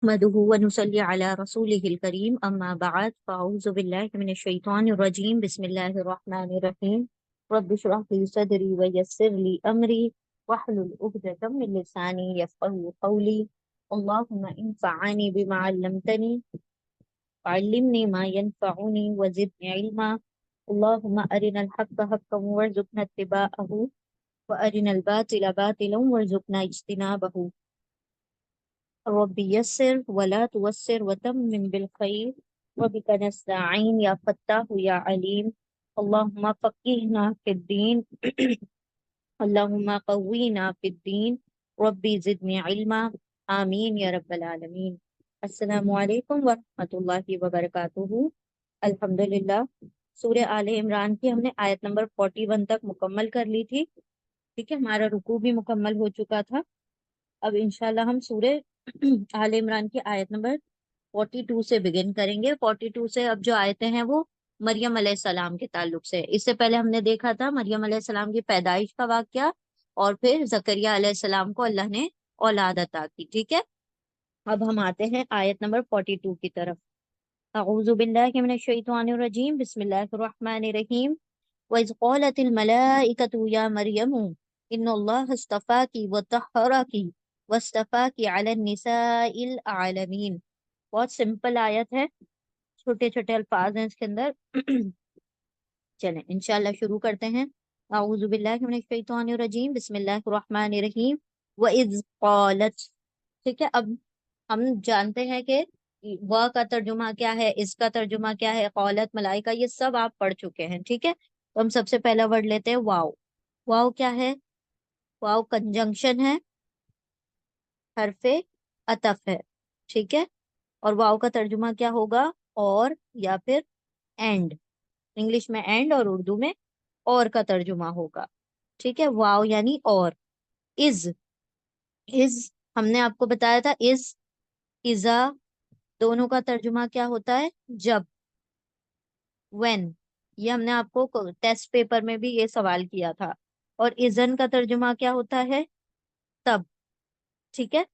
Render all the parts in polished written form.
नहमदुहु व नुसल्ली अला रसूलिहिल करीम अम्मा बअद फ़अऊज़ु बिल्लाहि मिनश शैतानिर रजीम बिस्मिल्लाहिर रहमानिर रहीम रब्बि इश्रह ली सदरी व यस्सिर ली अमरी वहलुल उक़दतम मिन लिसानी यफ़क़हू क़ौली अल्लाहुम्मा इन्फ़अनी बिमा अल्लमतनी वअल्लिमनी मा यनफ़अनी व ज़िदनी इल्मा अल्लाहुम्मा अरिनल हक़्क़ हक़्क़न वरज़ुक़ना इत्तिबाअहू व अरिनल बातिला बातिलन वरज़ुक़ना इज्तिनाबहू रब्बी यस्सिर वला तुवस्सिर वतम्मिम बिल खैर वबिका नस्तईन या फत्ताहु या अलीम अल्लाहुम्मा फ़क़्हिना फ़िद्दीन अल्लाहुम्मा क़व्वीना फ़िद्दीन रब्बी ज़िदनी इल्मा आमीन या रब्बल आलमीन। अस्सलामु अलैकुम व रहमतुल्लाहि व बरकातुहू। अल्हम्दुलिल्लाह, सूरह आले इमरान की हमने आयत नंबर 41 तक मुकम्मल कर ली थी। ठीक है, हमारा रुकू भी मुकम्मल हो चुका था। अब इंशाल्लाह हम सूरह आले इमरान की आयत नंबर 42 से बिगिन करेंगे। 42 से अब जो आयतें हैं वो मरियम अलैहिस्सलाम के ताल्लुक से। इससे पहले हमने देखा था मरियम अलैहिस्सलाम की पैदाइश का वाकया और फिर जकरिया अलैहिस्सलाम को अल्लाह ने औलाद अता की। ठीक है, अब हम आते हैं आयत नंबर 42 की तरफ। अऊज़ु बिल्लाहि मिनश शैतानिर रजीम बिस्मिल्लाहिर रहमानिर रहीम वइज़ क़ालतिल मलाइकतु या मरियमु इन्नल्लाहा अस्तफ़ाकी व तहहरकी वस्तफ़ाकी अलन निसाइल आलमीन। बहुत सिंपल आयत है, छोटे छोटे अल्फाज हैं इसके अंदर। चलें इंशाल्लाह शुरू करते हैं। अऊज़ु बिल्लाहि मिनश शैतानिर रजीम बिस्मिल्लाहिर रहमानिर रहीम व इज़ क़ालत। ठीक है, अब हम जानते हैं कि व का तर्जुमा क्या है, इसका तर्जुमा क्या है, क़ालत, मलाइका, ये सब आप पढ़ चुके हैं। ठीक है, तो हम सबसे पहला वर्ड लेते हैं वाव। वाव क्या है? वाव कंजंक्शन है, हरफे अतफ है। ठीक है, और वाव का तर्जुमा क्या होगा? और या फिर एंड। इंग्लिश में एंड और उर्दू में और का तर्जुमा होगा। ठीक है, वाव यानी और। इज, इज हमने आपको बताया था, इज, इजा दोनों का तर्जुमा क्या होता है? जब, व्हेन। ये हमने आपको टेस्ट पेपर में भी ये सवाल किया था। और इजन का तर्जुमा क्या होता है? तब। ठीक है,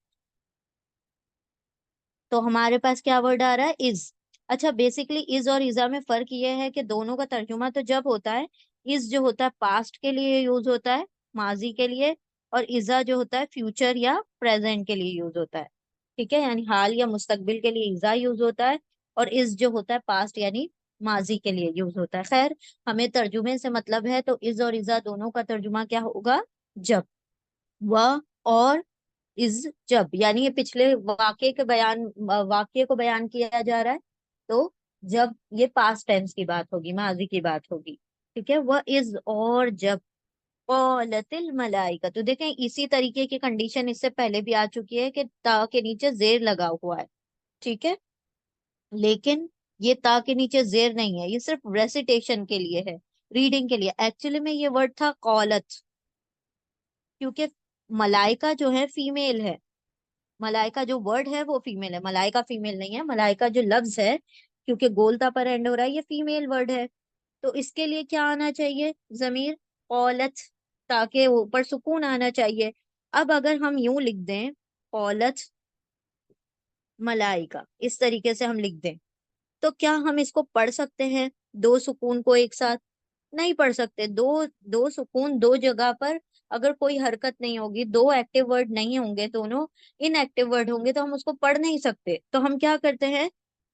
तो हमारे पास क्या वर्ड आ रहा है? इज। अच्छा, बेसिकली इज और इजा में फर्क ये है कि दोनों का तर्जुमा तो जब होता है, इज जो होता है पास्ट के लिए यूज होता है, माजी के लिए, और इजा जो होता है फ्यूचर या प्रेजेंट के लिए यूज होता है। ठीक है, यानी हाल या मुस्तकबिल के लिए इजा यूज होता है, और इज जो होता है पास्ट यानी माजी के लिए यूज होता है। खैर, हमें तर्जुमे से मतलब है, तो इज और इजा दोनों का तर्जुमा क्या होगा? जब। वह और इज जब, यानी ये पिछले वाक्य के बयान, वाक्य को बयान किया जा रहा है। तो जब ये पास्ट टेंस की बात होगी, माजी की बात होगी। ठीक है, वह इज और जब क़ालतिल मलाइका, तो देखें इसी तरीके की कंडीशन इससे पहले भी आ चुकी है कि ता के नीचे जेर लगा हुआ है। ठीक है, लेकिन ये ता के नीचे जेर नहीं है, ये सिर्फ रेसिटेशन के लिए है, रीडिंग के लिए। एक्चुअली में ये वर्ड था कौलत, क्योंकि मलाइका जो है फीमेल है। मलाइका जो वर्ड है वो फीमेल है, मलाइका फीमेल नहीं है। मलाइका जो लफ्ज है, क्योंकि गोलता पर एंड हो रहा है, ये फीमेल वर्ड है। तो इसके लिए क्या आना चाहिए? जमीर औलत, ताकि ऊपर सुकून आना चाहिए। अब अगर हम यूं लिख दें औलत मलाइका, इस तरीके से हम लिख दें, तो क्या हम इसको पढ़ सकते हैं दो सुकून को एक साथ? नहीं पढ़ सकते। दो दो सुकून दो जगह पर, अगर कोई हरकत नहीं होगी, दो एक्टिव वर्ड नहीं होंगे, दोनों इनएक्टिव वर्ड होंगे, तो हम उसको पढ़ नहीं सकते। तो हम क्या करते हैं?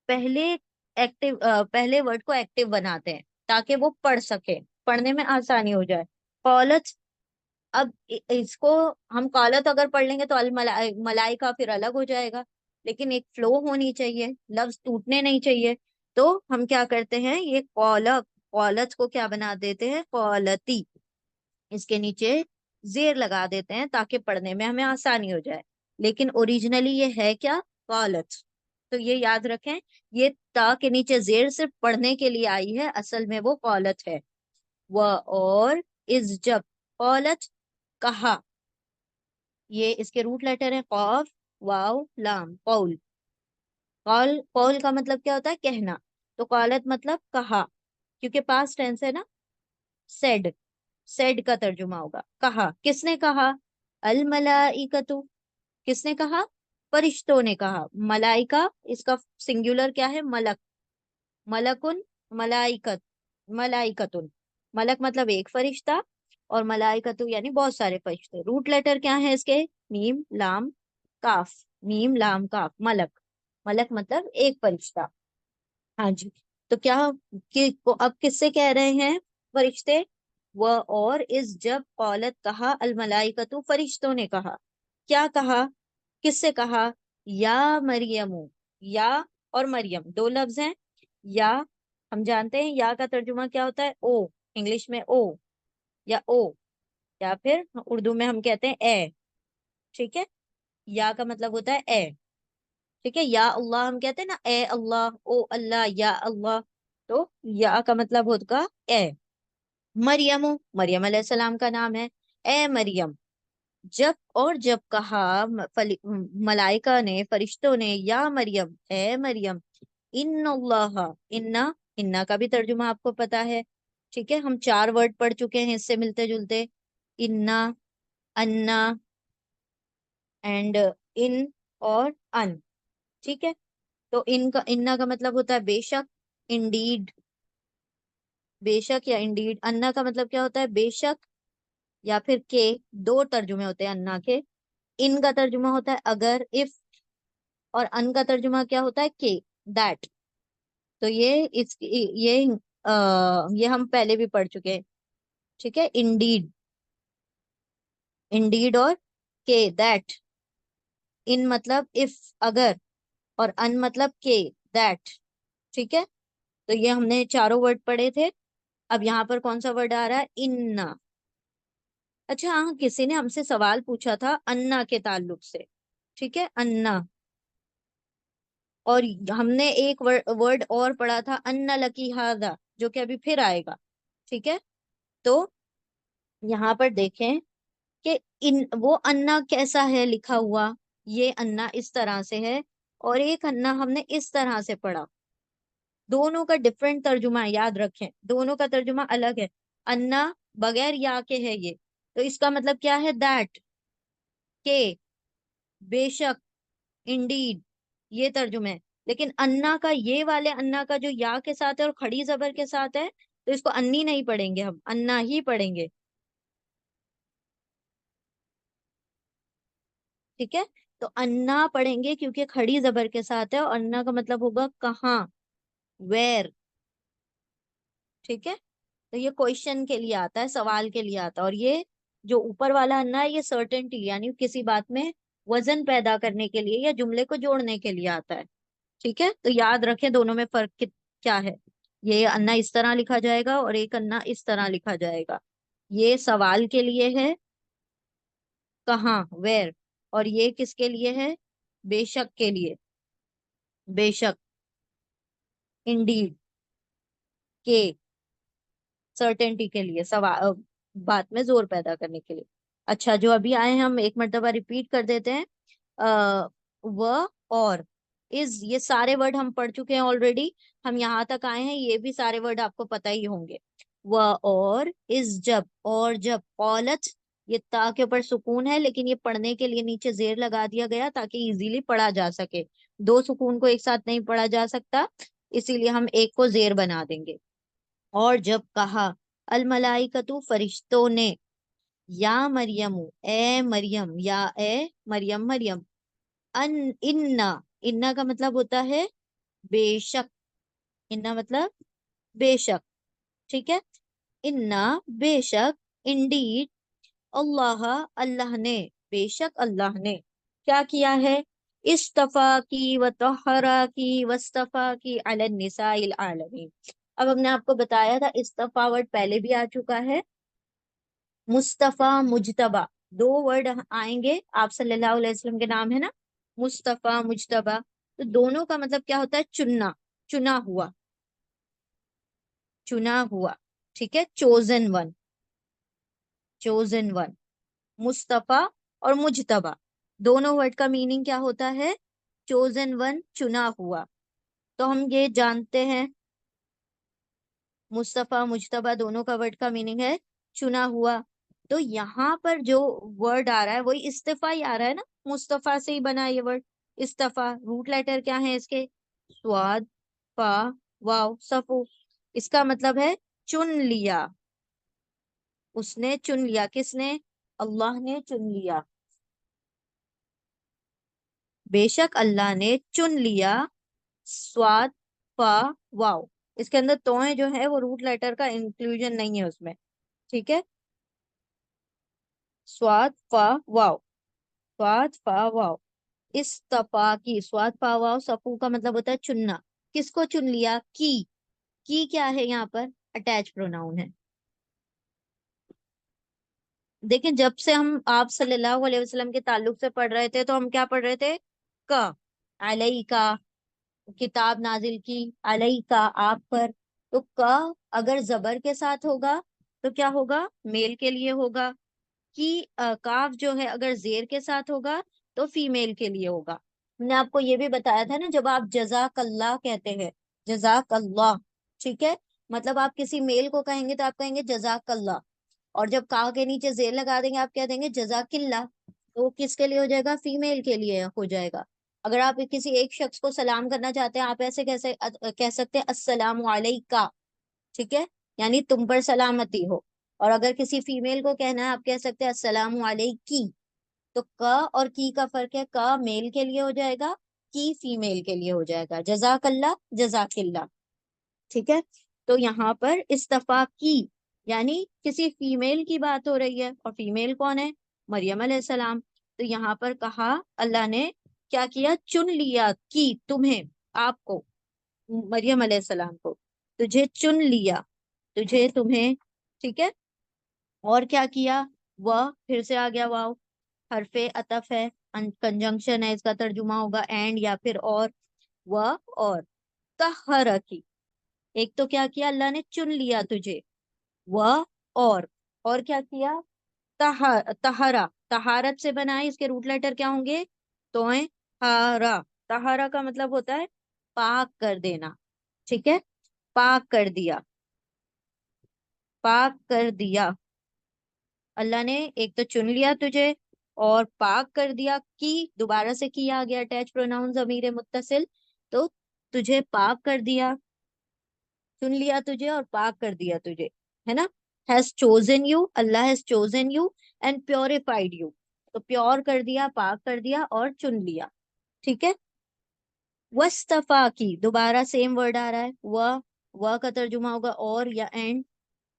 पहले पहले वर्ड को एक्टिव बनाते हैं ताकि वो पढ़ सके, पढ़ने में आसानी हो जाए। कौलत, अब इसको हम कौलत अगर पढ़ लेंगे तो अल मलाइका फिर अलग हो जाएगा। लेकिन एक फ्लो होनी चाहिए, लफ्ज टूटने नहीं चाहिए। तो हम क्या करते हैं? ये कौलत को क्या बना देते हैं? कौलती, इसके नीचे जेर लगा देते हैं ताकि पढ़ने में हमें आसानी हो जाए। लेकिन ओरिजिनली ये है क्या? कौलत। तो ये याद रखें, ये ता के नीचे जेर सिर्फ पढ़ने के लिए आई है, असल में वो कौलत है। वह और इज जब, कौलत कहा, ये इसके रूट लेटर है कौफ वाव लाम, कौल। कौल, कौल का मतलब क्या होता है? कहना। तो कौलत मतलब कहा, क्योंकि पास्ट टेंस है ना। सेड, सेड का तर्जुमा होगा कहा। किसने कहा? अल मलाइकतु, किसने कहा? फरिश्तों ने कहा। मलाइका, इसका सिंगुलर क्या है? मलक। मलकुन, मलाइकत, मलाइकतुन। मलक मतलब एक फरिश्ता, और मलाइकतु यानी बहुत सारे फरिश्ते। रूट लेटर क्या है इसके? मीम लाम काफ। मीम लाम काफ, मलक। मलक मतलब एक फरिश्ता। हाँ जी। तो क्या अब किससे कह रहे हैं फरिश्ते? वह और इस जब औलत कहा अल मलाइकतु, फरिश्तों ने कहा। क्या कहा? किससे कहा? या मरियमु। या और मरियम दो लफ्ज हैं। या, हम जानते हैं या का तर्जुमा क्या होता है? ओ। इंग्लिश में ओ, या ओ, या फिर उर्दू में हम कहते हैं ए। ठीक है। या का मतलब होता है ए। ठीक है। या अल्लाह हम कहते हैं ना, ए अल्लाह, ओ अल्लाह, या अल्लाह। तो या का मतलब होगा ए। मरियम, मरियम अलैहिस्सलाम का नाम है। ए मरियम। जब और जब कहा मलाइका ने, फरिश्तों ने, या मरियम, ए मरियम, इन अल्लाह, इन्ना, इन्ना का भी तर्जुमा आपको पता है। ठीक है। हम चार वर्ड पढ़ चुके हैं इससे मिलते जुलते। इन्ना, अन्ना, एंड इन, और अन। ठीक है। तो इनका, इन्ना का मतलब होता है बेशक, इंडीड, बेशक या इंडीड। अन्ना का मतलब क्या होता है? बेशक, या फिर के। दो तर्जुमे होते हैं अन्ना के। इन का तर्जुमा होता है अगर, इफ। और अन का तर्जुमा क्या होता है? के, दैट। तो ये हम पहले भी पढ़ चुके हैं। ठीक है। इंडीड, इंडीड, और के, दैट। इन मतलब इफ, अगर, और अन मतलब के, दैट। ठीक है। तो ये हमने चारों वर्ड पढ़े थे। अब यहाँ पर कौन सा वर्ड आ रहा है? इन्ना। अच्छा हाँ, किसी ने हमसे सवाल पूछा था अन्ना के ताल्लुक से। ठीक है, अन्ना। और हमने एक वर्ड और पढ़ा था, अन्ना लकी हादा, जो कि अभी फिर आएगा। ठीक है। तो यहाँ पर देखें कि इन वो अन्ना कैसा है लिखा हुआ। ये अन्ना इस तरह से है, और एक अन्ना हमने इस तरह से पढ़ा। दोनों का डिफरेंट तर्जुमा है, याद रखें, दोनों का तर्जुमा अलग है। अन्ना बगैर या के है ये। तो इसका मतलब क्या है? दैट, के, बेशक, इंडीड। ये तर्जुमे है। लेकिन अन्ना का, ये वाले अन्ना का जो या के साथ है और खड़ी जबर के साथ है, तो इसको अन्नी नहीं पढ़ेंगे, हम अन्ना ही पढ़ेंगे। ठीक है। तो अन्ना पढ़ेंगे क्योंकि खड़ी जबर के साथ है, और अन्ना का मतलब होगा कहाँ, वेर। ठीक है। तो ये क्वेश्चन के लिए आता है, सवाल के लिए आता है। और ये जो ऊपर वाला अन्ना है, ये सर्टेनिटी यानी किसी बात में वजन पैदा करने के लिए या जुमले को जोड़ने के लिए आता है। ठीक है। तो याद रखें दोनों में फर्क क्या है। ये अन्ना इस तरह लिखा जाएगा और एक अन्ना इस तरह लिखा जाएगा। ये सवाल के लिए है, कहाँ, वेर। और ये किसके लिए है? बेशक के लिए। बेशक, इंडीड, के, सर्टेनिटी के लिए, बात में जोर पैदा करने के लिए। अच्छा, जो अभी आए हैं हम एक मर्तबा रिपीट कर देते हैं। व और इज, ये सारे वर्ड हम पढ़ चुके हैं ऑलरेडी। हम यहाँ तक आए हैं, ये भी सारे वर्ड आपको पता ही होंगे। व और इज जब, और जब, औलत, ये ता के ऊपर सुकून है, लेकिन ये पढ़ने के लिए नीचे जेर लगा दिया गया ताकि इजीली पढ़ा जा सके। दो सुकून को एक साथ नहीं पढ़ा जा सकता, इसीलिए हम एक को जेर बना देंगे। और जब कहा अल मलाइकतु, फरिश्तों ने, या मरियमु, ए मरियम, या ए मरियम, मरियम, अन, इन्ना, इन्ना का मतलब होता है बेशक। इन्ना मतलब बेशक। ठीक है। इन्ना, बेशक, इंडीड, अल्लाह, अल्लाह ने, बेशक अल्लाह ने क्या किया है? इस्तफा की, व तहरा की, वस्तफा की अलन निसाइल आलमीन। अब हमने आपको बताया था इस्तफा वर्ड पहले भी आ चुका है। मुस्तफा, मुजतबा, दो वर्ड आएंगे, आप सल्लल्लाहु अलैहि वसल्लम के नाम है ना, मुस्तफा, मुजतबा। तो दोनों का मतलब क्या होता है? चुनना, चुना हुआ, चुना हुआ। ठीक है। Chosen one, chosen one, Mustafa और मुजतबा, दोनों वर्ड का मीनिंग क्या होता है? चोजन वन, चुना हुआ। तो हम ये जानते हैं, मुस्तफा, मुजतबा, दोनों का वर्ड का मीनिंग है चुना हुआ। तो यहाँ पर जो वर्ड आ रहा है वही इस्तीफा ही आ रहा है ना, मुस्तफा से ही बना है ये वर्ड। इस्तफा रूट लेटर क्या है इसके? स्वाद, फा, वाव, सफू। इसका मतलब है चुन लिया। उसने चुन लिया, किसने? अल्लाह ने चुन लिया। बेशक अल्लाह ने चुन लिया। स्वाद, फा, वाव। इसके अंदर तोए जो है वो रूट लेटर का इंक्लूजन नहीं है उसमें। ठीक है। स्वाद, फा, वाव। स्वाद, फा, वाव। इस्तफा की, स्वाद, फा, वाव, सफू का मतलब होता है चुनना। किसको चुन लिया? की क्या है यहाँ पर? अटैच प्रोनाउन है। देखिए, जब से हम आप सल्लल्लाहु अलैहि वसल्लम के ताल्लुक से पढ़ रहे थे तो हम क्या पढ़ रहे थे? का, अलई का, किताब नाजिल की, अलई का, आप पर। तो का अगर जबर के साथ होगा तो क्या होगा? मेल के लिए होगा। कि काफ जो है अगर जेर के साथ होगा तो फीमेल के लिए होगा। हमने आपको ये भी बताया था ना, जब आप जजाकल्ला कहते हैं, जजाकल्ला, ठीक है, मतलब आप किसी मेल को कहेंगे तो आप कहेंगे जजाकल्ला। और जब का के नीचे जेर लगा देंगे आप क्या देंगे? जजाकिल्ला। तो वो किसके लिए हो जाएगा? फीमेल के लिए हो जाएगा। अगर आप किसी एक शख्स को सलाम करना चाहते हैं, आप ऐसे कैसे कह सकते हैं? अस्सलामु अलैका। ठीक है, यानी तुम पर सलामती हो। और अगर किसी फीमेल को कहना है, आप कह सकते हैं अस्सलामु अलैकी। तो क और की का फर्क है, क मेल के लिए हो जाएगा, की फीमेल के लिए हो जाएगा। जजाकल्ला, जजाकिल्ला। ठीक है। तो यहाँ पर इस्तफा की यानी किसी फीमेल की बात हो रही है, और फीमेल कौन है? मरियम अलैहिस्सलाम। तो यहाँ पर कहा अल्लाह ने क्या किया? चुन लिया, की तुम्हें, आपको, मरियम अलैहिस्सलाम को, तुझे चुन लिया, तुझे, तुम्हें। ठीक है। और क्या किया? वह, फिर से आ गया वाव, हरफे अतफ है, कंजंक्शन है, इसका तर्जुमा होगा एंड या फिर और। वह और तहर की, एक तो क्या किया? अल्लाह ने चुन लिया तुझे। वह और क्या किया? तहरा, तहारत से बनाए, इसके रूट लेटर क्या होंगे? तोए, हारा। तहारा का मतलब होता है पाक कर देना। ठीक है, पाक कर दिया, पाक कर दिया। अल्लाह ने एक तो चुन लिया तुझे और पाक कर दिया। की, दोबारा से की आ गया, अटैच प्रोनाउन जमीर मुत्तसिल। तो तुझे पाक कर दिया, चुन लिया तुझे और पाक कर दिया तुझे, है ना। Has chosen you, Allah has chosen you and purified you. तो प्योर कर दिया, पाक कर दिया और चुन लिया। ठीक है। वस्तफा की, दोबारा सेम वर्ड आ रहा है। वह का तर्जुमा होगा और या एंड,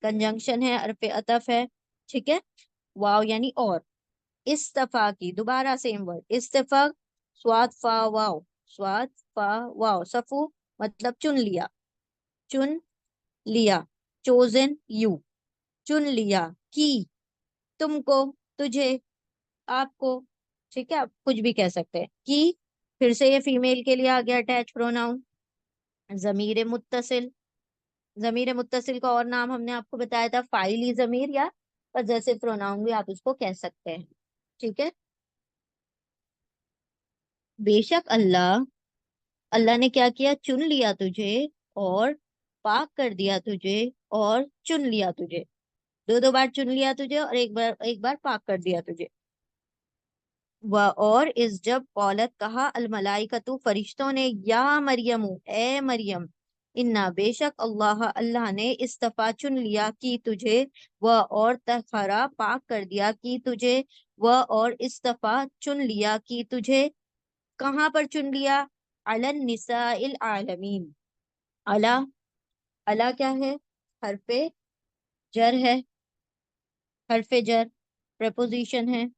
कंजंक्शन है, अरफे अतफ है। ठीक है। वाव यानी और। इस्तफा की, दोबारा सेम वर्ड इस्तफा। स्वाद, फा, वाव, स्वाद, फा, वाव, सफू, मतलब चुन लिया, चुन लिया। चोजन यू, चुन लिया। की, तुमको, तुझे, आपको। ठीक है, आप कुछ भी कह सकते हैं। की, फिर से ये फीमेल के लिए आ गया अटैच प्रोनाउन। जमीर मुत्तसिल, जमीर मुत्तसिल का और नाम हमने आपको बताया था फाइली जमीर, या जैसे प्रोनाउन भी आप उसको कह सकते हैं। ठीक है। बेशक अल्लाह, अल्लाह ने क्या किया? चुन लिया तुझे और पाक कर दिया तुझे और चुन लिया तुझे। दो दो बार चुन लिया तुझे और एक बार पाक कर दिया तुझे। वह और इस जब औलत कहा अल मलाइकतु, फरिश्तों ने, या मरियमु, ए मरियम, इन्ना बेशक अल्लाह, अल्लाह ने, इस्तफा चुन लिया की तुझे, वह और तहरा पाक कर दिया की तुझे, वह और इस्तफा चुन लिया की तुझे। कहाँ पर चुन लिया? अलन निसाइल आलमीन। अला, अला क्या है? हरफे जर है, हरफे जर, प्रपोजिशन है।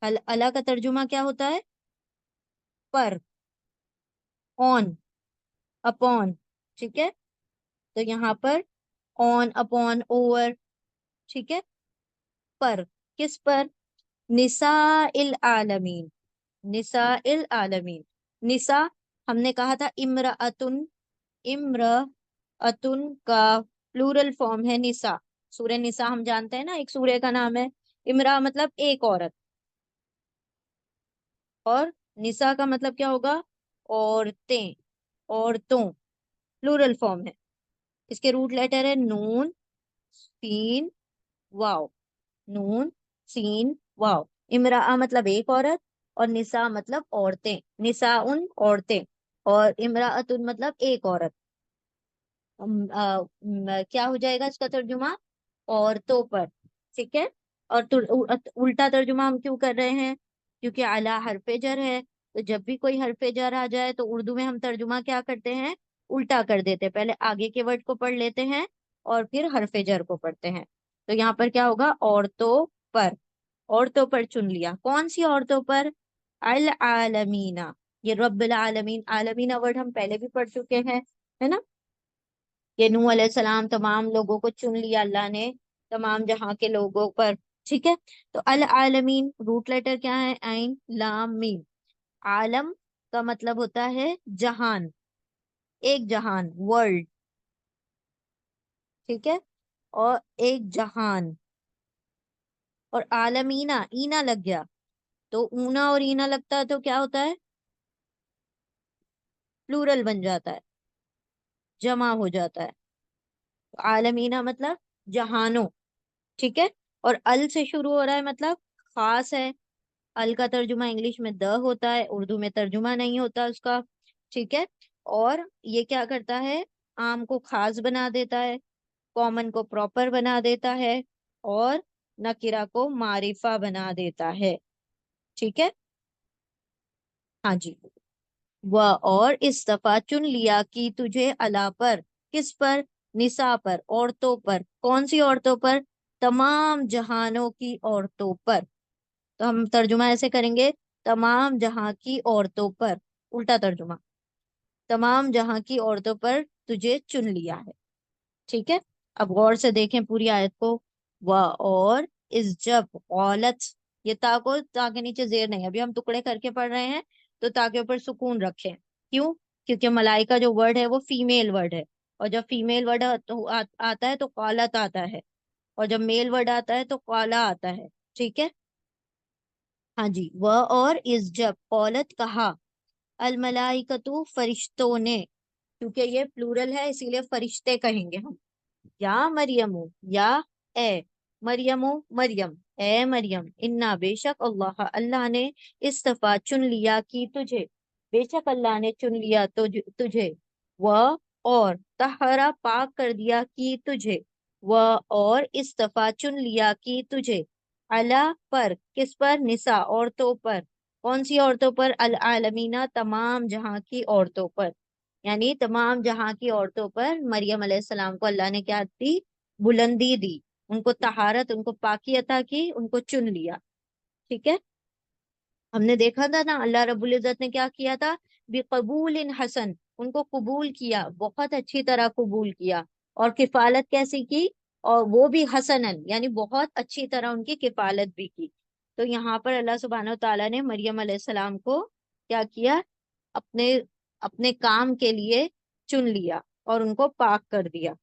अला का तर्जुमा क्या होता है? पर, ऑन, अपॉन। ठीक है। तो यहाँ पर ऑन, अपॉन, ओवर। ठीक है। पर, किस पर? निसाइल आलमीन, निसाइल आलमीन। निसा, हमने कहा था इम्राअतुन, इम्राअतुन का प्लूरल फॉर्म है निसा। सूर्य निसा हम जानते हैं ना, एक सूर्य का नाम है। इमरा मतलब एक औरत, और निसा का मतलब क्या होगा? औरतें, औरतों, प्लूरल फॉर्म है। इसके रूट लेटर है नून, सीन, वाव। नून, सीन, वाव। इमरा मतलब एक औरत, और निसा मतलब औरतें, निसाउन औरतें, और इमराअतुन मतलब एक औरत। क्या हो जाएगा इसका तर्जुमा? औरतों पर। ठीक है। और उल्टा तर्जुमा हम क्यों कर रहे हैं? क्योंकि अला हरफे जर है, तो जब भी कोई हरफे जर आ जाए तो उर्दू में हम तर्जुमा क्या करते हैं? उल्टा कर देते हैं। पहले आगे के वर्ड को पढ़ लेते हैं और फिर हरफे जर को पढ़ते हैं। तो यहाँ पर क्या होगा? औरतों पर। औरतों पर चुन लिया। कौन सी औरतों पर? अल आलमीना। ये रब्बिल आलमीन, आलमीना वर्ड हम पहले भी पढ़ चुके हैं, है ना? ये नूह अलैहिस्सलाम तमाम लोगों को चुन लिया अल्लाह ने, तमाम जहां के लोगों पर। ठीक है। तो अल आलमीन रूट लेटर क्या है? आइन लाम मीम। आलम का मतलब होता है जहान, एक जहान, वर्ल्ड। ठीक है। और एक जहान। और आलमीना, ईना लग गया, तो ऊना और ईना लगता है तो क्या होता है? प्लूरल बन जाता है, जमा हो जाता है। तो आलमीना मतलब जहानों। ठीक है। और अल से शुरू हो रहा है मतलब खास है। अल का तर्जुमा इंग्लिश में द होता है, उर्दू में तर्जुमा नहीं होता उसका। ठीक है। और ये क्या करता है? आम को खास बना देता है, कॉमन को प्रॉपर बना देता है, और नकिरा को मारिफा बना देता है। ठीक है। हाँ जी। वह और इस दफा चुन लिया कि तुझे अला पर, किस पर? निसा पर, औरतों पर। कौन सी औरतों पर? तमाम जहानों की औरतों पर। तो हम तर्जुमा ऐसे करेंगे, तमाम जहां की औरतों पर। उल्टा तर्जुमा, तमाम जहां की औरतों पर तुझे चुन लिया है। ठीक है। अब गौर से देखें पूरी आयत को। वह और इस जब औलत, ये ता को, ता के नीचे जेर नहीं, अभी हम टुकड़े करके पढ़ रहे हैं, तो ता के ऊपर सुकून रखें। क्यों? क्योंकि मलाइका जो वर्ड है वो फीमेल वर्ड है, और जब फीमेल वर्ड आता है तो कौलत आता है, और जब मेल वर्ड आता है तो कौला आता है। ठीक है। हाँ जी। वह और इस जब औलत कहा, अल मलाइकतु फरिश्तों ने, क्योंकि ये प्लूरल है इसीलिए फरिश्ते कहेंगे हम। या मरियमु, या ए मरियमु, मरियम, ए मरियम, इन्ना बेशक अल्लाह, अल्लाह ने इस्तफा चुन लिया कि तुझे, बेशक अल्लाह ने चुन लिया तो तुझे, वह और तहरा पाक कर दिया कि तुझे, वह और इस्तफा चुन लिया कि तुझे, अला पर, किस पर? निसा औरतों पर। कौन सी औरतों पर? अल आलमीना तमाम जहां की औरतों पर। यानी तमाम जहां की औरतों पर मरियम अलैहिस्सलाम को अल्लाह ने क्या दी? बुलंदी दी, उनको तहारत, उनको पाकी अता की, उनको चुन लिया। ठीक है। हमने देखा था ना अल्लाह रब्बुल इज्जत ने क्या किया था? बेकबूल इन हसन, उनको कबूल किया, बहुत अच्छी तरह कबूल किया। और किफालत कैसी की? और वो भी हसनन, यानी बहुत अच्छी तरह उनकी किफालत भी की। तो यहाँ पर अल्लाह सुब्हानहू तआला ने मरियम अलैहिस्सलाम को क्या किया? अपने अपने काम के लिए चुन लिया और उनको पाक कर दिया।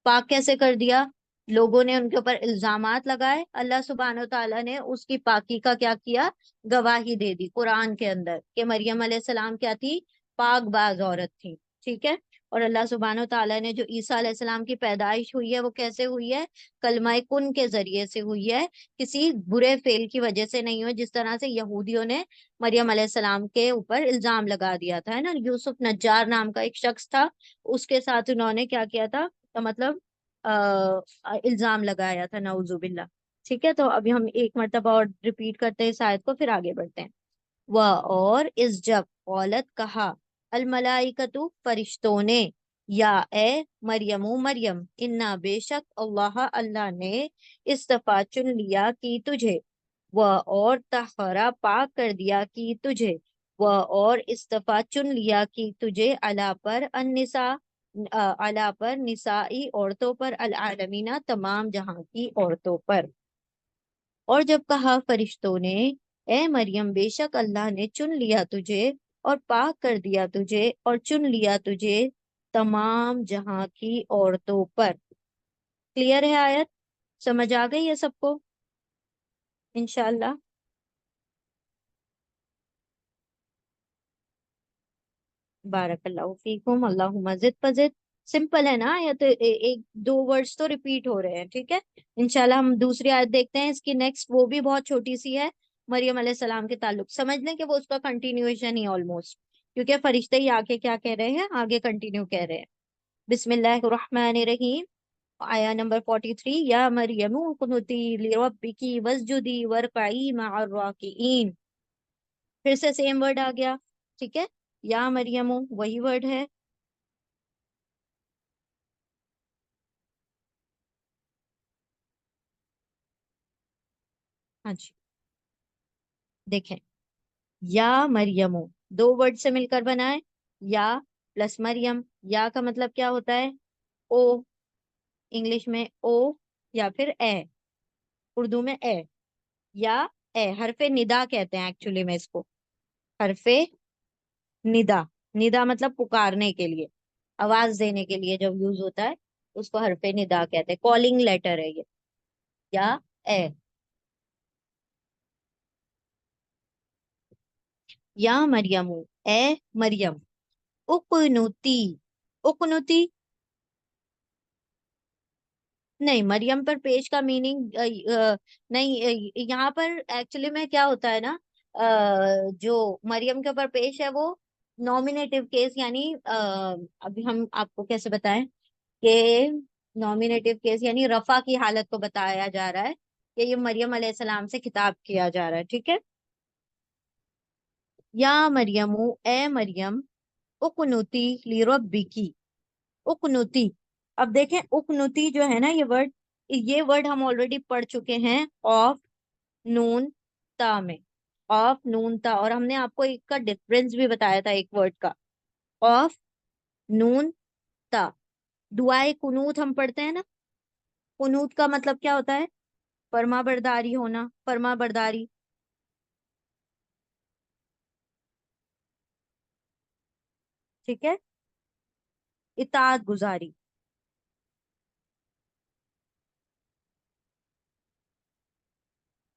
पाक कैसे कर दिया? लोगों ने उनके ऊपर इल्जामात लगाए, अल्लाह सुब्हानहू तआला ने उसकी पाकी का क्या किया? गवाही दे दी कुरान के अंदर कि मरियम अलैहिस्सलाम क्या थी? पाकबाज औरत थी। ठीक है। और अल्लाह सुब्हानहू तआला ने जो ईसा अलैहिस्सलाम की पैदाइश हुई है वो कैसे हुई है? कलमा कुन के जरिए से हुई है, किसी बुरे फेल की वजह से नहीं हुई, जिस तरह से यहूदियों ने मरियम अलैहिस्सलाम के ऊपर इल्जाम लगा दिया था, है ना? यूसुफ नज्जार नाम का एक शख्स था, उसके साथ उन्होंने क्या किया था? तो मतलब इल्जाम लगाया था, नाउजुबिल्ला। ठीक है। तो अभी हम एक मर्तबा और रिपीट करते हैं शायद को, फिर आगे बढ़ते हैं। वह और इस जब औलत कहा, अल मलाइकतु फरिश्तों ने, या ए मरियमु, मरियम, इन्ना बेशक अल्लाह, अल्लाह ने इस्तफा चुन लिया कि तुझे, वह और तहरा पाक कर दिया कि तुझे, वह और इस्तफा चुन लिया कि तुझे, अला पर अन्निसा, अला पर निसाई औरतों पर, अल आलमीना तमाम जहां की औरतों पर। और जब कहा फरिश्तों ने, ए मरियम, बेशक अल्लाह ने चुन लिया तुझे और पाक कर दिया तुझे और चुन लिया तुझे तमाम जहां की औरतों पर। क्लियर है आयत? समझ आ गई है सबको इंशाल्लाह? बारकल्लाहु फीकुम, अल्लाहुम्मा जिद फजिद। सिंपल है ना? या तो एक दो वर्ड्स तो रिपीट हो रहे हैं। ठीक है। इंशाल्लाह हम दूसरी आयत देखते हैं इसकी नेक्स्ट, वो भी बहुत छोटी सी है, मरियम अलैहिस्सलाम के ताल्लुक, समझ लें कि वो उसका कंटिन्यूएशन ही ऑलमोस्ट, क्योंकि फरिश्ते ही आके क्या कह रहे हैं, आगे कंटिन्यू कह रहे हैं। बिस्मिल्लाहिर्रहमानिर्रहीम। आया नंबर 43, या मरियम कुनुती लिरब्बिकी वस्जुदी वरकई मअर राकिईन। फिर से सेम वर्ड आ गया, ठीक है, या मरियम वही वर्ड है। हाँ जी, देखें, या मरियम दो वर्ड से मिलकर बना है, या प्लस मरियम। या का मतलब क्या होता है, ओ, इंग्लिश में ओ, या फिर ए, उर्दू में ए, या ए हरफे निदा कहते हैं एक्चुअली में इसको, हरफे निदा। निदा मतलब पुकारने के लिए, आवाज देने के लिए जब यूज होता है उसको हरफे निदा कहते हैं, कॉलिंग लेटर है ये, या ए। या मरियम, ए मरियम, उकनुती। उकनुती, नहीं, मरियम पर पेश का मीनिंग नहीं, यहाँ पर एक्चुअली में क्या होता है ना, जो मरियम के ऊपर पेश है वो नॉमिनेटिव केस, यानी अभी हम आपको कैसे बताएं कि नॉमिनेटिव केस यानी रफा की हालत को बताया जा रहा है कि ये मरियम अलैहिस्सलाम से खिताब किया जा रहा है, ठीक है। या मरियम, ए मरियम, उकनुती लिरब्बिकी। उकनुती, अब देखें उकनुती जो है ना ये वर्ड हम ऑलरेडी पढ़ चुके हैं, ऑफ नून ता में, ऑफ नून ता, और हमने आपको एक का डिफरेंस भी बताया था एक वर्ड का, ऑफ नून ता। दुआए कुनूत हम पढ़ते हैं ना, कुनूत का मतलब क्या होता है, फरमा बरदारी होना, फरमा बरदारी, ठीक है, इताअत गुजारी।